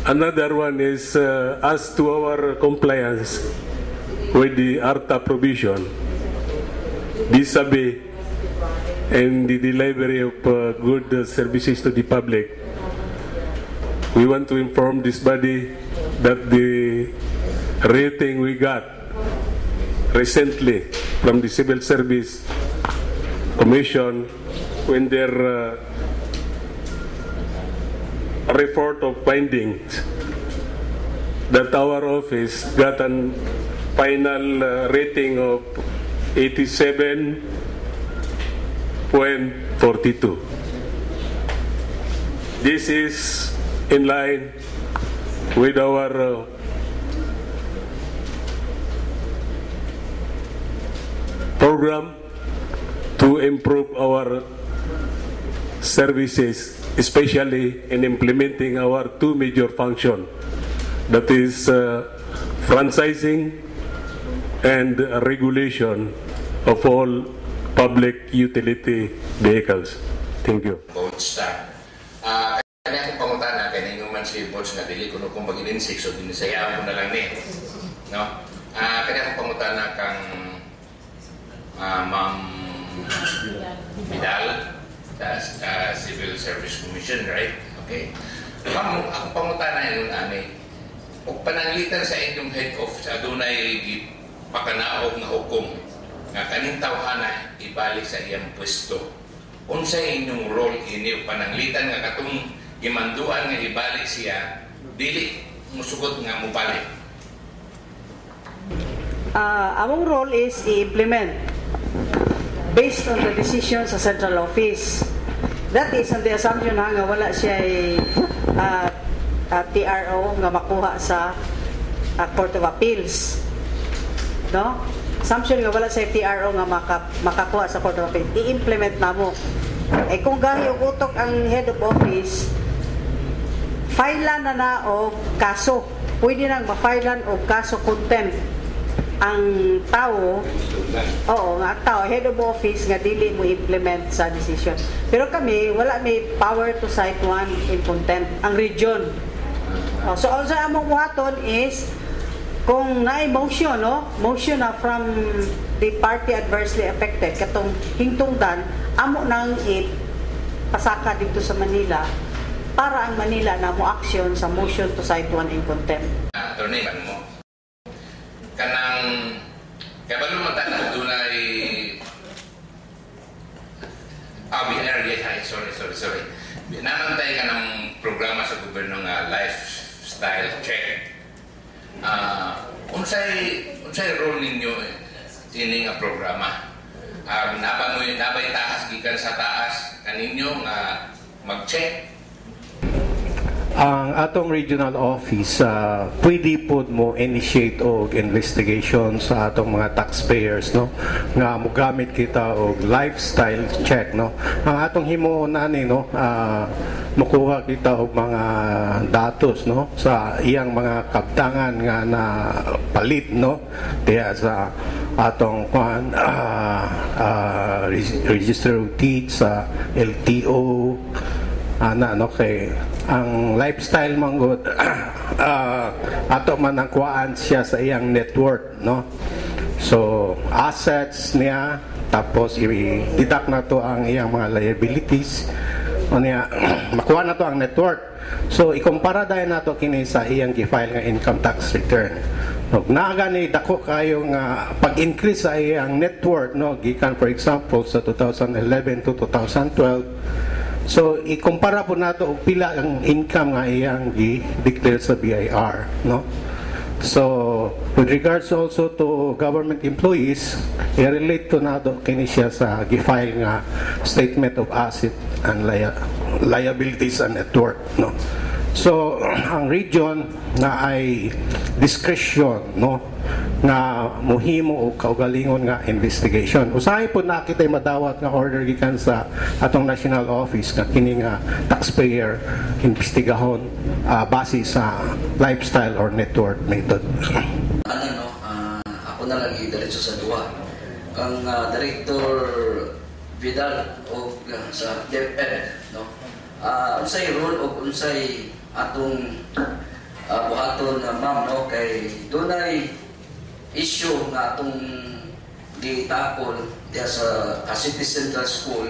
Another one is as to our compliance with the ARTA provision, vis-a-vis and the delivery of good services to the public. We want to inform this body that the rating we got recently from the Civil Service Commission when their report of findings, that our office got a final rating of 87.42. This is in line with our program to improve our services, especially in implementing our two major functions, that is franchising and regulation of all public utility vehicles. Thank you. Boats kanya akong pangutana kaya ninyo man si Boats nga dili kuno kung mag-ininsik so dinisayaan ko na lang ni, no? Kanya akong pangutana kang Ma'am Vidal sa Civil Service Commission, right? Okay. Ma'am, akong pangutana yun, o pananglitan sa inyong head office, adunay pakanaog na hukom nga kaning tawhana ibalik sa iyang pwesto. Unsa inyong role ini pananglitan nga katong imanduan nga ibalik siya, dili musugot nga mubalik? Among role is i-implement based on the decision sa central office. That is on the assumption nga wala siya TRO nga makuha sa Court of Appeals. No? Assumption nga wala siya TRO nga makakuha sa Court of Appeals. I-implement na mo. Kung gahi og utok ang head of office, file na o kaso. Pwede nang ma-filean o kaso contempt ang tao, nga tao, head of office nga dili mo implement sa decision. Pero kami, wala may power to cite one in contempt. Ang region. So also among buhaton is kung naay motion, no? Motion na from the party adversely affected, katong hingtungdan, amo nang pasaka dito sa Manila para ang Manila na mo action sa motion to cite one in contempt. Attorney, mo kanang kabalo mo tanang dunay sorry namantay ka ng programa sa gobyerno nga lifestyle check. Unsay role ninyo ini nga programa? Nabay taas gikan sa taas kaninyo nga mag-check? Ang atong regional office pwede po mo initiate og investigation sa atong mga taxpayers, no, nga mogamit kita og lifestyle check, no. Ang atong himuon ani, no, makuha kita og mga datos, no, sa iyang mga kabtangan nga na palit, no, diya sa atong register of deeds sa LTO kay ang lifestyle manggod ato man ang kuan siya sa iyang net worth, no? So assets niya, tapos i-deduct na to ang iyang mga liabilities o niya makuha na to ang net worth. So ikumpara dahil na to kini sa iyang gi-file nga income tax return. No, naagani dako kayo nga pag-increase sa iyang net worth, no, gikan for example sa 2011 to 2012. So ikumpara po nato og pila ang income nga iyang gi-declare sa BIR, no? So with regards also to government employees, i-relate to nato kini siya sa gi-file nga statement of asset and liabilities and net worth, no? So ang region na ay discretion, no, nga muhimo o kaugalingon nga investigation. Usahay po na kita'y madawat nga order gikan sa atong national office nga kini nga taxpayer investigahon base sa lifestyle or net worth method. Ako na lang i-diretso sa duwa. Ang Director Vidal o sa DepEd, no? Unsay role o unsay atong buhaton na ma'am, no, kay dunay issue nga atong gitakol diya sa City Central School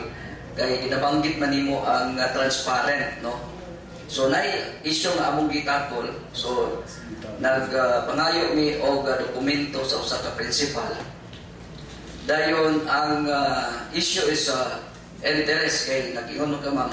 kay ginabanggit man nimo ang transparent, no? So nay issue nga among gitakol, so nagpangayo mi og dokumento sa usa ka principal. Dayon ang issue is interest kay nag-ingon ka ma'am,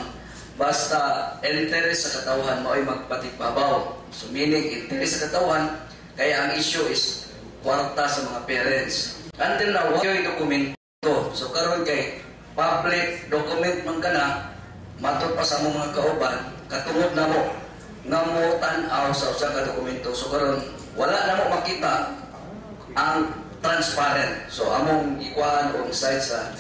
basta interest sa katawan mo ay magpatipabaw. So meaning interest sa katawan, kaya ang issue is kwarta sa mga parents. Until now, wala yung dokumento. So karon kay public document man ka na, matod pa sa mga kauban, katungod na mo nga mo tan-aw sa usa ka dokumento. So karon wala na mo makita ang transparent. So among ikuan o insight sa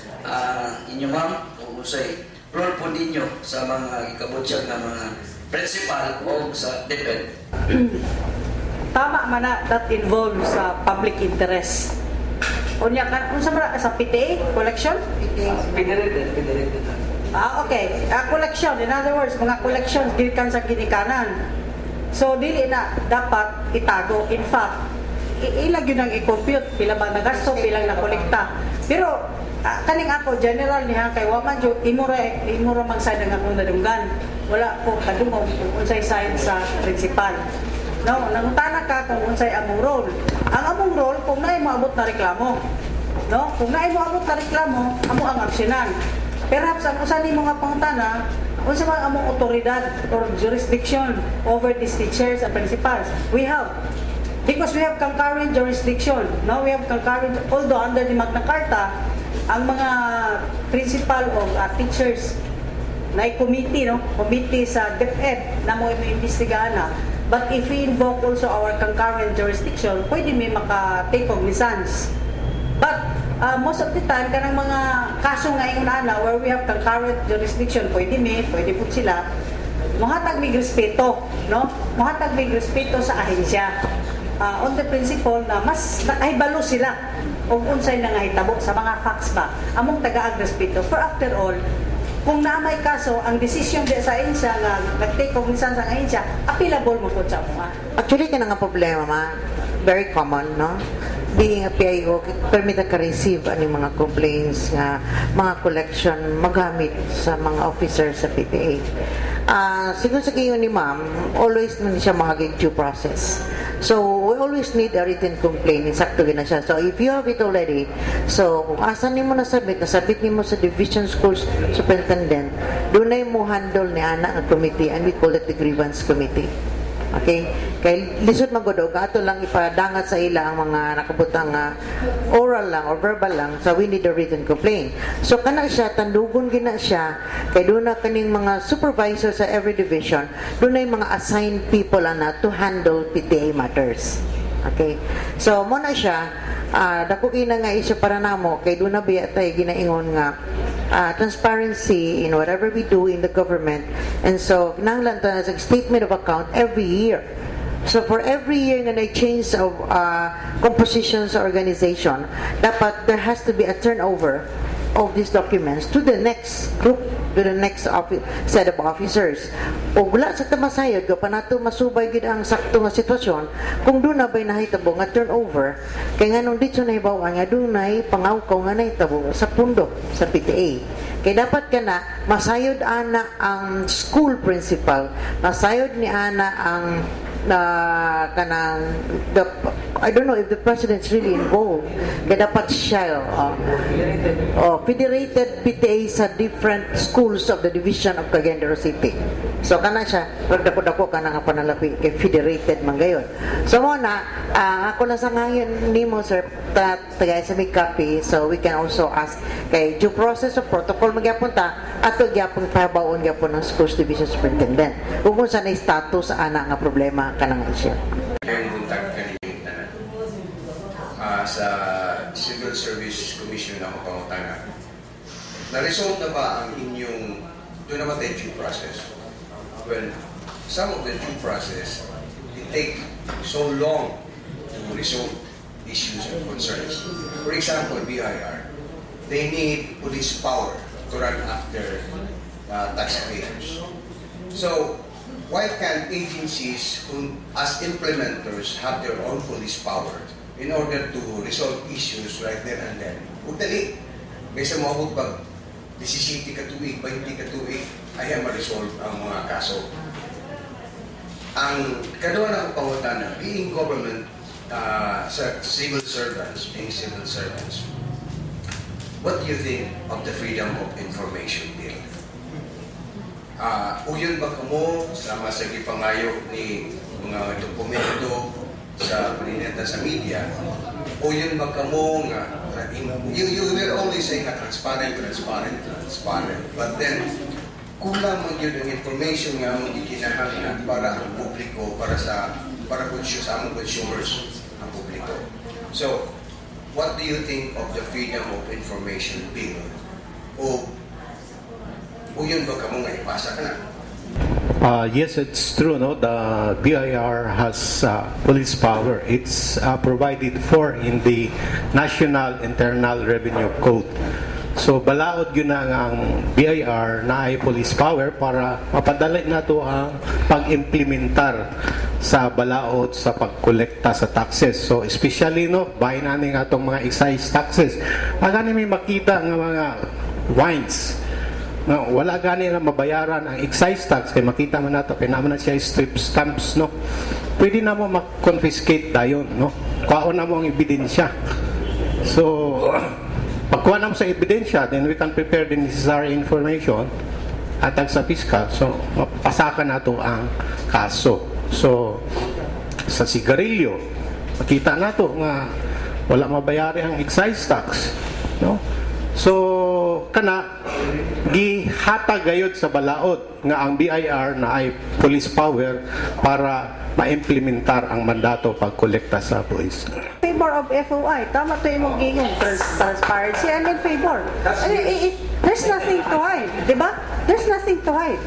inyo ma'am, kung usay role po ninyo sa mga ikabutyag na mga principal o sa DepEd. Tama man na that involves sa public interest. Unya kan unsa man sa PTA collection? Okay. Collection, in other words, mga collections gikan sa ginikanan. So dili na dapat itago. In fact, ilag yun ang i-compute pila ba nagasto, pilang nakolekta. Pero kaning ako general niya kay waman jud imura man sa nga akong nadunggan. Wala ko kadungog kung unsay sign sa principal. No, nangutana ka kung unsay among role. Ang among role kung naay moabot na reklamo. No, kung naay moabot na reklamo, amo ang aksyonan. Perhaps ang usa nimo nga pangutana, unsa man among otoridad or jurisdiction over these teachers and principals? We have. Because we have concurrent jurisdiction. No, we have concurrent, although under the Magna Carta, ang mga principal o teachers na committee, no? Committee sa DepEd na mo i-imbestigahan na. But if we invoke also our concurrent jurisdiction, pwede may maka-take cognizance. But most of the time, kanang mga kaso nga yung ana where we have concurrent jurisdiction, pwede po sila, muhatag may respeto, no? Muhatag may respeto sa ahensya. On the principle na mas nakahibalo sila o unsay nangahitabo sa mga facts ba among taga-ag respeto. For after all, kung na may kaso, ang decision di sa ahensya nga nag-take cognizance ang ahensya, appealable mo po sa mga. Actually, ka nga problema, very common, no? Being a PIO, permit ka receive ang mga complaints nga mga collection magamit sa mga officers sa PPA. Siguro sa kayo ni ma'am, always na siya mahagig due process. So, we always need a written complaint. Insakto na siya. So, if you have it already, so, kung asan ni mo nasabit ni mo sa Division School Superintendent, doon na mo handle ni anak ang committee, and we call it the grievance committee. Okay? Kaya lisod magodog, ato lang ipadangat sa ila ang mga nakabutang oral lang or verbal lang, so we need a written complaint. So kana siya, tandugon gina siya, kay doon na kaning mga supervisor sa every division, doon na yung mga assigned people na to handle PTA matters. Okay? So mo na siya, dako ina nga isyo para namo, kay doon na biya tayo ginaingon nga transparency in whatever we do in the government. And so, nanglan ta sa statement of account every year. So for every year na change of compositions sa organization, dapat there has to be a turnover of these documents to the next group, to the next set of officers. O wala sa tamasayod, ka pa nato masubay gid ang sakto nga sitwasyon, kung doon na ba'y nahitabo nga turnover, kaya nga nung dito na ibawa nga doon na pangawkaw nga nahitabo sa pundo, sa PTA. Kaya dapat ka na, masayod ana ang school principal, masayod ni ana ang I don't know if the president's really involved. Kaya dapat siya federated PTA sa different schools of the division of Cagayan de Oro City. So kana siya, pagdako-dako ka na nga panalapi kay federated man gayon. So mo na, ako na sa ngayon nimo sir, tagay sa may copy, so we can also ask kay due process of protocol magyapon ta, ato gyapon pabaon gyapon ng schools division superintendent. Kung sa na status ana nga problema kanang isya. Sa Civil Service Commission na mapangutana, na-resolve na ba ang inyong doon naman tayo due process? Well, some of the due process, it take so long to resolve issues and concerns. For example, BIR, they need police power to run after taxpayers. So, why can't agencies as implementers have their own police power in order to resolve issues right there and then? Huwag dali. Kaysa maabot pag 17 katuig, 20 katuig, ay ma-resolve ang mga kaso. Ang kadwa na pangutana, being government, civil servants, what do you think of the Freedom of Information Bill? Uyon ba kamo sama sa gipangayo ni mga dokumento sa paninenta sa media, o yun ba kamo nga you will only say nga transparent, but then kulang mo yun ang information nga mo ikinahanglan para ang publiko, para sa among consumers ang publiko. So, what do you think of the Freedom of Information Bill? O yun ba kamo nga ipasa ka na? Yes, it's true. No, the BIR has police power. It's provided for in the National Internal Revenue Code. So balaod yun na ang BIR na ay police power para mapadali na to ang pag-implementar sa balaod sa pagkolekta sa taxes. So especially bahay na ning atong mga excise taxes. Agani may makita ng mga wines. No, wala gani na mabayaran ang excise tax kay makita man nato kay naman na siya strip stamps pwede na mo mag-confiscate dayon kuhaon na mo ang ebidensya. So pagkuha na mo sa ebidensya, then we can prepare the necessary information atag sa fiscal, so mapasakan nato ang kaso. So sa sigarilyo makita nato nga wala mabayari ang excise tax, so kana gihatag gayud sa balaod nga ang BIR na ay police power para ma-implementar ang mandato pagkolekta sa buwis. Favor of FOI, tama to imong gingon, transparency, I'm in favor. There's nothing to hide, di ba? There's nothing to hide.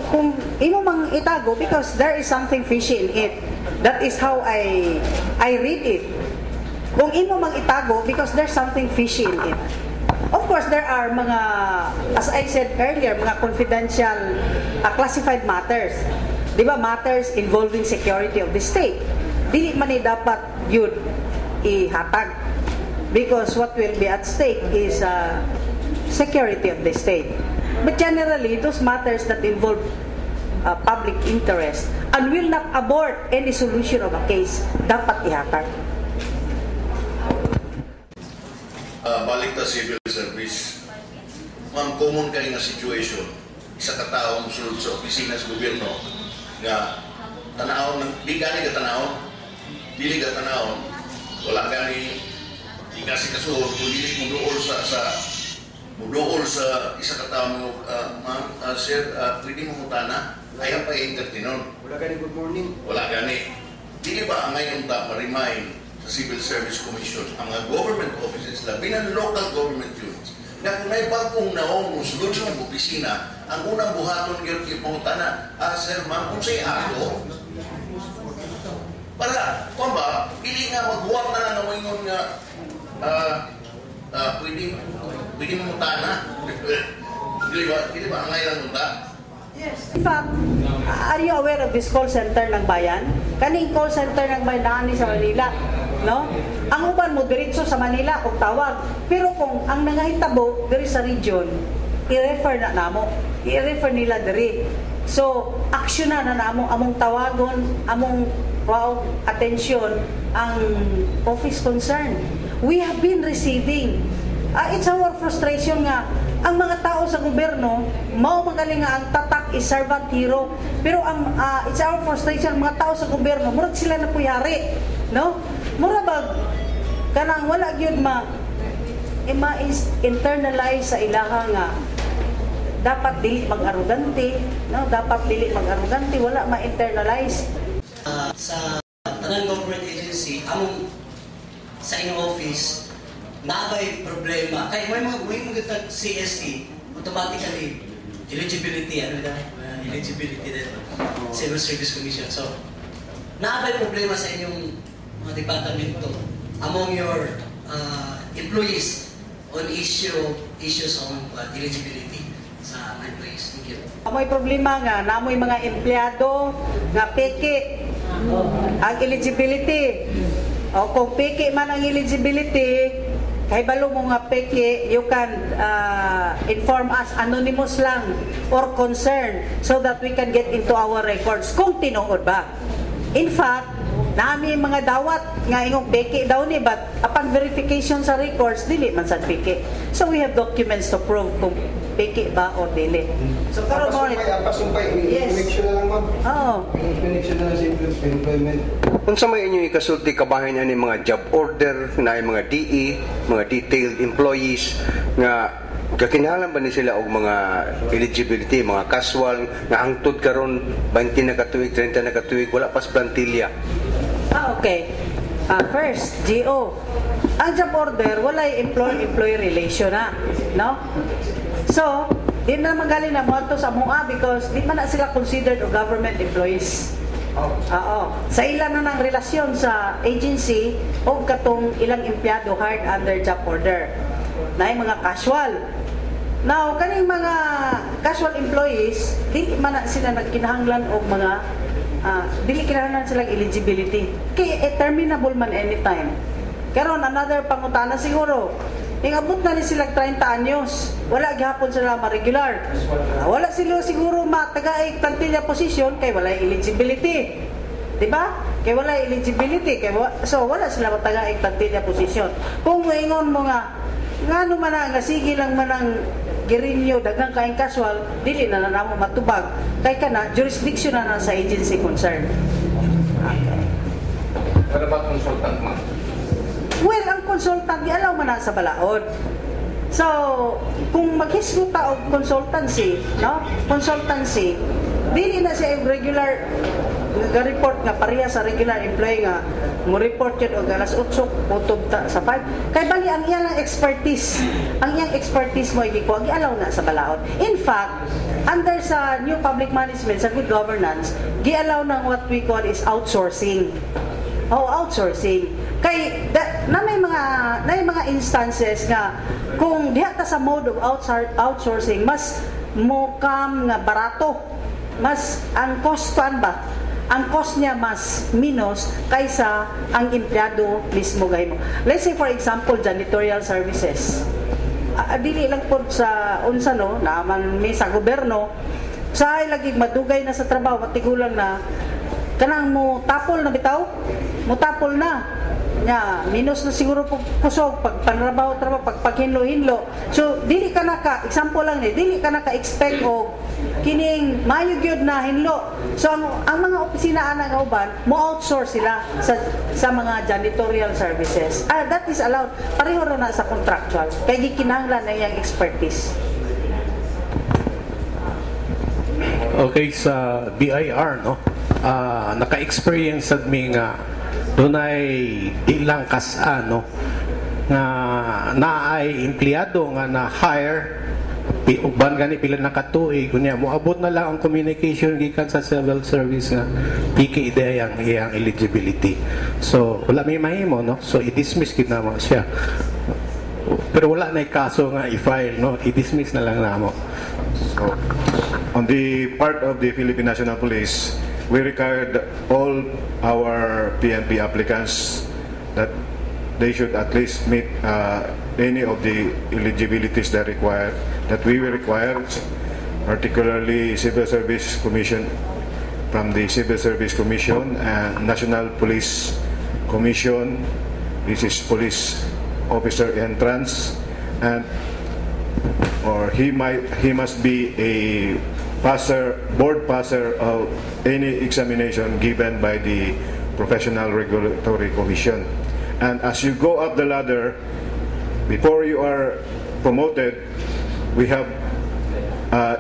Kung imo mang itago, because there is something fishy in it. That is how I read it. Kung imo mang itago, because there's something fishy in it. Of course, there are mga, as I said earlier, mga confidential classified matters. Di ba? Matters involving security of the state. Dili man dapat yun ihatag. Because what will be at stake is security of the state. But generally, those matters that involve public interest and will not abort any solution of a case, dapat ihatag. Balik ta civil service. Ma'am, common kayo nga situation. Isa ka tao musulod sa opisina sa gobyerno nga tanaw, di gani ka tanaw, wala gani, di kasi kasuhod, kung dili mo dool sa isa ka tao mo, ma'am, sir, pwede mo mutana, ayaw pa i-entertainon. Wala gani, good morning. Wala gani. Di ba ang ngayon ma-remind Civil Service Commission, ang mga government offices, labi ng local government units, na kung may bagong naong musulod sa mga opisina, ang unang buhaton yung ipangutana, sir, ma'am, kung sa'y ato, Para, kung ba, pili nga maghuwag na lang na wingon nga pwede mo muta na. Hindi ba? Ang ngayon muta? Yes. In fact, are you aware of this call center ng bayan? Kaning call center ng bayan naani sa Manila, no? Ang uban mo diretso sa Manila og tawag. Pero kung ang nangahitabo diri sa region, i-refer na namo. I-refer nila diri. So, action na namo among tawagon, among attention ang office concern. We have been receiving. It's our frustration nga ang mga tao sa gobyerno mao magaling nga ang tatak is servant hero, pero ang it's our frustration mga tao sa gobyerno murag sila na puyari, no? Mura bag kanang wala gyud internalize sa ilaha nga dapat dili mag-arrogante, no? Dapat dili mag-arrogante, wala ma-internalize. Sa tanang government agency among sa inyong office nabay problema kay may mga CSC automatically eligibility eligibility din Civil Service Commission, so nabay problema sa inyong mga departamento among your employees on issues on eligibility sa mga employees. Thank you. Amoy problema nga namoy mga empleyado nga peke ang eligibility. O kung peke man ang eligibility, kay balo mo nga peke, you can inform us anonymous lang or concern so that we can get into our records kung tinuod ba. In fact, naami mga dawat nga ingong peke daw ni, but upon verification sa records dili man sad peke. So we have documents to prove kung peke ba o dili. So karon mo yes. Connection na lang, ma'am. Oo. Connection na lang sa employment. Kung sa may inyo ikasulti kabahin ani mga job order na mga DE, mga detailed employees nga kakinahanglan ba ni sila og mga eligibility, mga casual nga hangtod karon 20 na katuig, 30 na katuig wala pas plantilla. Okay. First, GO. Ang job order walay employee relation na, no? So, di na magaling na mo to sa MOA because di man na sila considered o government employees. Oo. Sa ilang na ng relasyon sa agency o katong ilang empleyado hired under job order. Na mga casual. Now, kaning mga casual employees, di man na sila nagkinahanglan og mga dili kinahanglan silang eligibility. Kay terminable man anytime. Karon another pangutana siguro. Ingabot na ni silang 30 anyos. Wala gihapon sila ma-regular. Wala sila siguro matagaig plantilla position kay wala eligibility. Diba? Kay wala eligibility. So wala sila matagaig plantilla position. Kung ingon mo nga naman nga sige lang man ang girinyo dagang kaing casual, dili na namo matubag. Kay kana jurisdiction na sa agency concern. Okay. What about consultant, ma'am? Well, ang consultant, di-allow man na sa balaod. So, kung maghisgot ta og consultancy, no? Consultancy, dili na siya regular ga-report nga pareha sa regular employee nga mo report yun og alas 8 utob ta sa 5. Kay bali ang iyang expertise, mo igikuha, gi-allow na sa balaod. In fact, under sa new public management, sa good governance, gi-allow ng what we call is outsourcing. Outsourcing. Kay na may mga instances nga kung diha ta sa mode of outsourcing mas mukam nga barato, mas ang costuan ba ang cost niya mas minus kaysa ang empleyado mismo gahimo. Let's say for example janitorial services, dili lang po sa unsa no naman may sa gobyerno sa lagi madugay na sa trabaho matigulang na kanang mo tapol na bitaw nya minus na siguro kusog pag panrabaho pag paghinlo-hinlo. So dili ka naka example lang ni dili ka naka expect og kining mayo gyud na hinlo. So ang mga opisina ana nga uban mo outsource sila sa mga janitorial services. That is allowed pareho ra na sa contractual kay gikinahanglan na iyang expertise. Okay, sa BIR no, naka-experience sad mi nga dunay ilang kasano nga naay empleyado nga na hire uban gani pila nakatuig kunya moabot na lang ang communication gikan sa civil service nga piki ideya ang iyang eligibility. So wala may mahimo, no, so i-dismiss gid namo siya, pero wala na kaso nga i-file, no, i-dismiss na lang namo. So on the part of the Philippine National Police, we required all our PNP applicants that they should at least meet any of the eligibilities that we will require, particularly Civil Service Commission, from the Civil Service Commission and National Police Commission. This is police officer entrance, and or he must be a board passer of any examination given by the Professional Regulatory Commission. And as you go up the ladder, before you are promoted, we have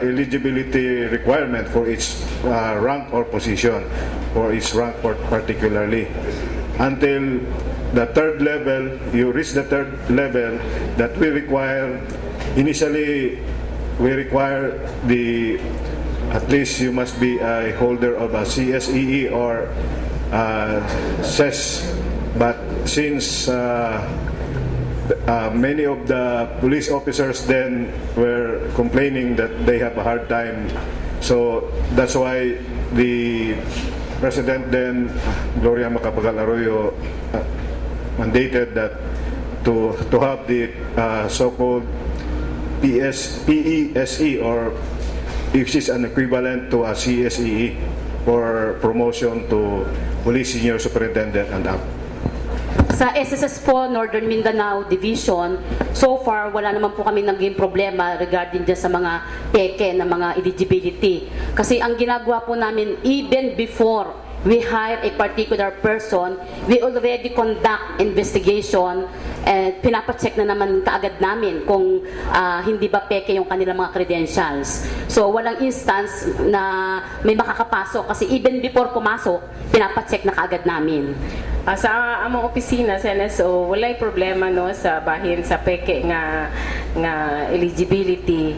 eligibility requirement for each rank or position, for each rank particularly. Until the third level, you reach the third level that we require. Initially, we require at least you must be a holder of a CSE or CES. But since many of the police officers then were complaining that they have a hard time, so that's why the President then, Gloria Macapagal Arroyo, mandated that to have the so-called PESE, or which is an equivalent to a CSE, for promotion to Police Senior Superintendent and up. Sa SSS po, Northern Mindanao Division, so far wala naman po kami naging problema regarding dyan sa mga peke na mga eligibility. Kasi ang ginagawa po namin, even before we hire a particular person, we already conduct investigation and pinapacheck na naman kaagad namin kung hindi ba peke yung kanilang mga credentials. So walang instance na may makakapasok kasi even before pumasok, pinapacheck na kaagad namin. Sa among opisina sa NSO, walay problema, no, sa bahin sa peke nga eligibility.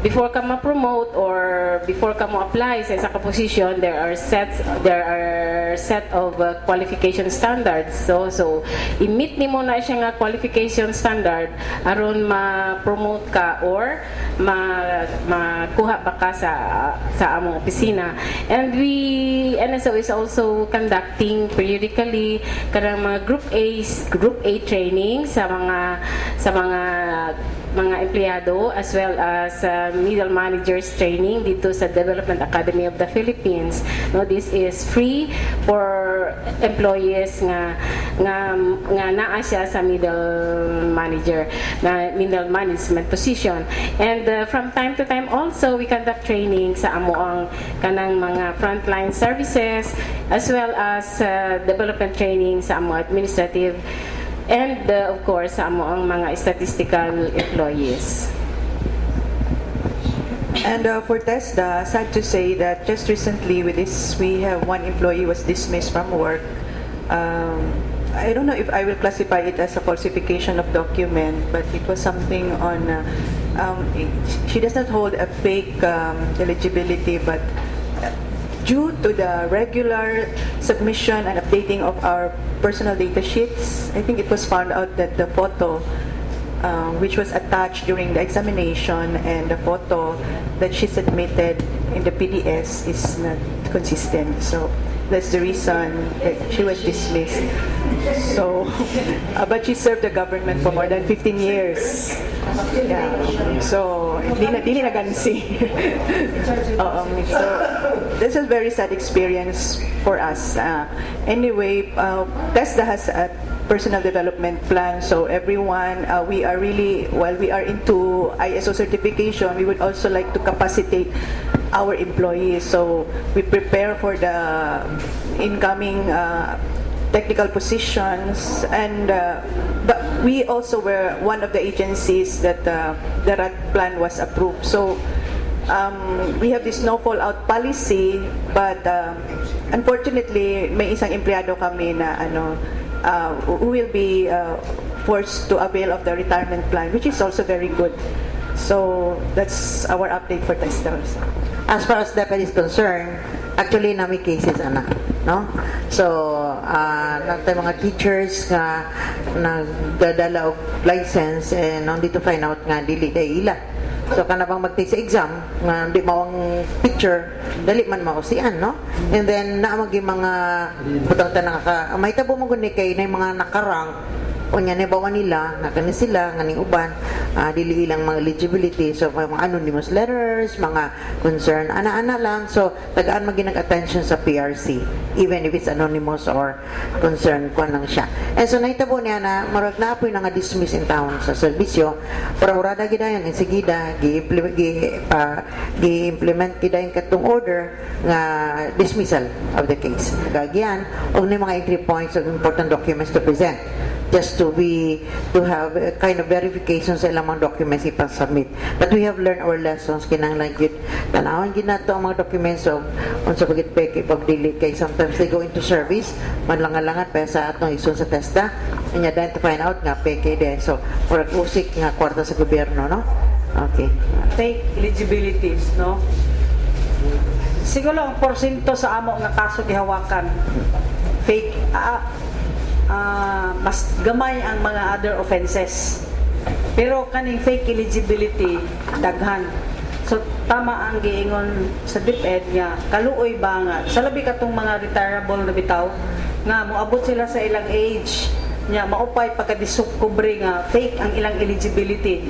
Before ka ma-promote or before ka mo apply sa isa ka position, there are set of qualification standards. So i-meet nimo na siya nga qualification standard aron ma-promote ka or makuha ba ka sa among opisina. And NSO is also conducting periodically karang mga group A training sa mga empleyado, as well as middle managers training dito sa Development Academy of the Philippines. No, this is free for employees nga naa siya sa middle management position. And from time to time also we conduct training sa amoang kanang mga frontline services, as well as development training sa amo administrative, and of course sa amo ang mga statistical employees. And for TESDA, sad to say that just recently with this, we have one employee was dismissed from work. I don't know if I will classify it as a falsification of document, but it was something on, she does not hold a fake eligibility, but due to the regular submission and updating of our personal data sheets, I think it was found out that the photo which was attached during the examination and the photo that she submitted in the PDS is not consistent. So that's the reason that she was dismissed. So, but she served the government for more than 15 years. Yeah. So, hindi na gansi. So, this is a very sad experience for us. Anyway, TESDA has a personal development plan. So everyone, we are really, while we are into ISO certification, we would also like to capacitate our employees. So we prepare for the incoming technical positions, and but we also were one of the agencies that the RAT plan was approved. So we have this no fallout policy, but unfortunately may isang empleyado kami na who will be forced to avail of the retirement plan, which is also very good. So that's our update for testers. As far as DepEd is concerned, actually nami cases ana, no? So nagtay mga teachers nga nagdadala og license and only to find out nga dili kay ila. So kana bang magtake sa exam nga di mawang picture, dali man mausian, no? And then naamagi mga butang tanang ka mahitabo mo guni kay na mga nakarang unya ne bawa nila nakani sila nganing uban dili ilang mga eligibility, so mga anonymous letters, mga concern ana-ana lang, so tagaan maginag attention sa PRC even if it's anonymous or concern kuan lang siya. And so nahitabo niya na marag na apoy nga dismiss in town sa serbisyo para urada gidayon insigida gi-implement gidayon katong order nga dismissal of the case gagyan og ni mga entry points of important documents to present just to have a kind of verification sa ilang mga documents ipasubmit. But we have learned our lessons kinahanglan gyud tanawon gyud nato ang mga documents of unsa bagit peke pag dili kay sometimes they go into service manlangan-langan pa sa atong isun sa testa and then to find out nga peke din, so for usik nga kwarta sa gobyerno, no? Okay, fake eligibilities, no? Siguro ang porsyento sa amo nga kaso gihawakan fake mas gamay ang mga other offenses. Pero kaning fake eligibility daghan. So tama ang giingon sa DepEd nga kaluoy ba nga sa labi katong mga retirable na bitaw nga moabot sila sa ilang age nya maupay pagkadiskubre nga fake ang ilang eligibility.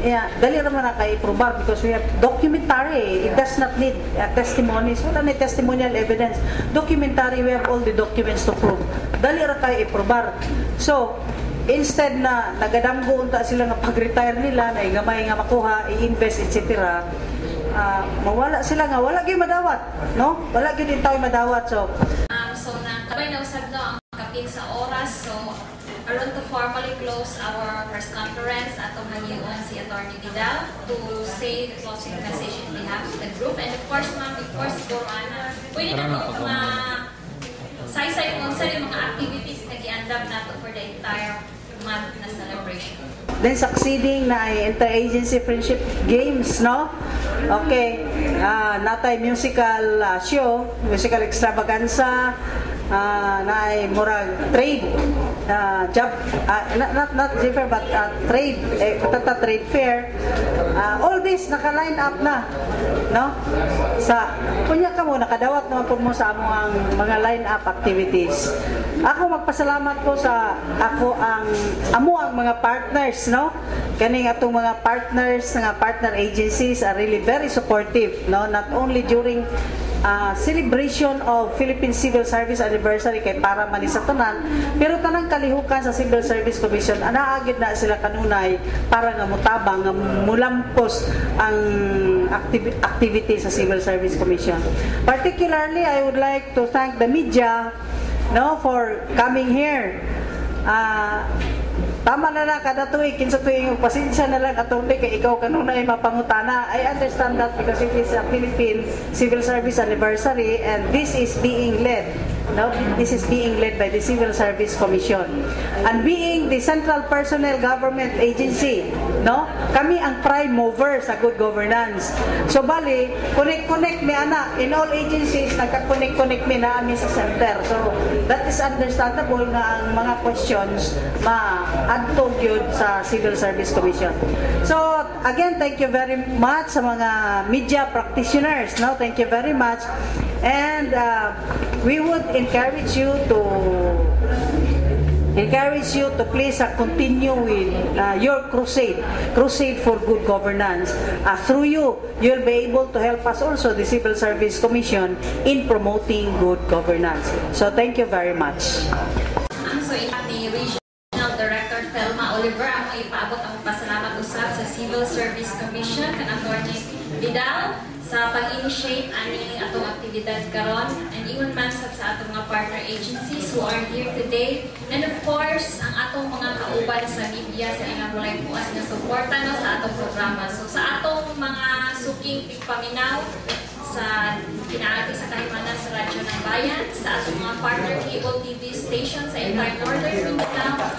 Yeah, dali naman na kay probar because we have documentary. It does not need testimonies. Wala na testimonial evidence. Documentary, we have all the documents to prove. Dali ra kay iprobar. So, instead na nagadamgo unta sila nga pag-retire nila, na gamay nga makuha, i-invest, etc. Mawala sila nga, wala gyud madawat, no? Wala gyud tayo madawat. So na kabay na usab no ang kapin sa oras. So aron to formally close our press conference, atong hangyoon si Attorney Vidal to say the closing message in behalf of the group. And of course, ma'am, before siguro pwede na itong mga say-say kung sa mga activities na gi-andam nato for the entire month na celebration. Then succeeding na ay inter-agency friendship games, no? Okay. Natay musical show, musical extravaganza, na ay murag trade job, not different but trade trade fair. All this naka-line up na, no? Sa kunya ka mo nakadawat naman po mo sa amo ang mga line up activities. Ako magpasalamat ko sa amo ang mga partners, no? Kaning atong mga partners nga partner agencies are really very supportive, no? Not only during celebration of Philippine Civil Service Anniversary kay para man sa tanan, pero tanang kalihukan sa Civil Service Commission anaagid na sila kanunay para nga mutabang nga mulampos ang activity sa Civil Service Commission. Particularly, I would like to thank the media, no, for coming here. Tama na lang kada tuig, kinsa tuig pasensya na lang attorney kay ikaw kanunay mapangutana. I understand that because it is a Philippine Civil Service Anniversary and this is being led. No, this is being led by the Civil Service Commission. And being the Central Personnel Government Agency, no? Kami ang prime mover sa good governance. So bali, connect mi ana in all agencies nagka-connect mi na ami sa center. So that is understandable nga ang mga questions ma-adto gyud sa Civil Service Commission. So again, thank you very much sa mga media practitioners, no? Thank you very much. And we would encourage you to please continue with your crusade for good governance. Through you'll be able to help us also, the Civil Service Commission, in promoting good governance. So thank you very much. So ni Regional Director Thelma Oliver ang ipaabot ang pasalamat usab sa Civil Service Commission kan Attorney Vidal sa pag-initiate ani atong aktibidad karon, and ingon man sa atong mga partner agencies who are here today, and of course ang atong mga kauban sa media sa ilang walay buas nga suporta no sa atong programa. So sa atong mga suking pigpaminaw sa pinaagi sa kahimanan sa Radyo ng Bayan, sa atong mga partner cable TV stations sa entire Northern Mindanao,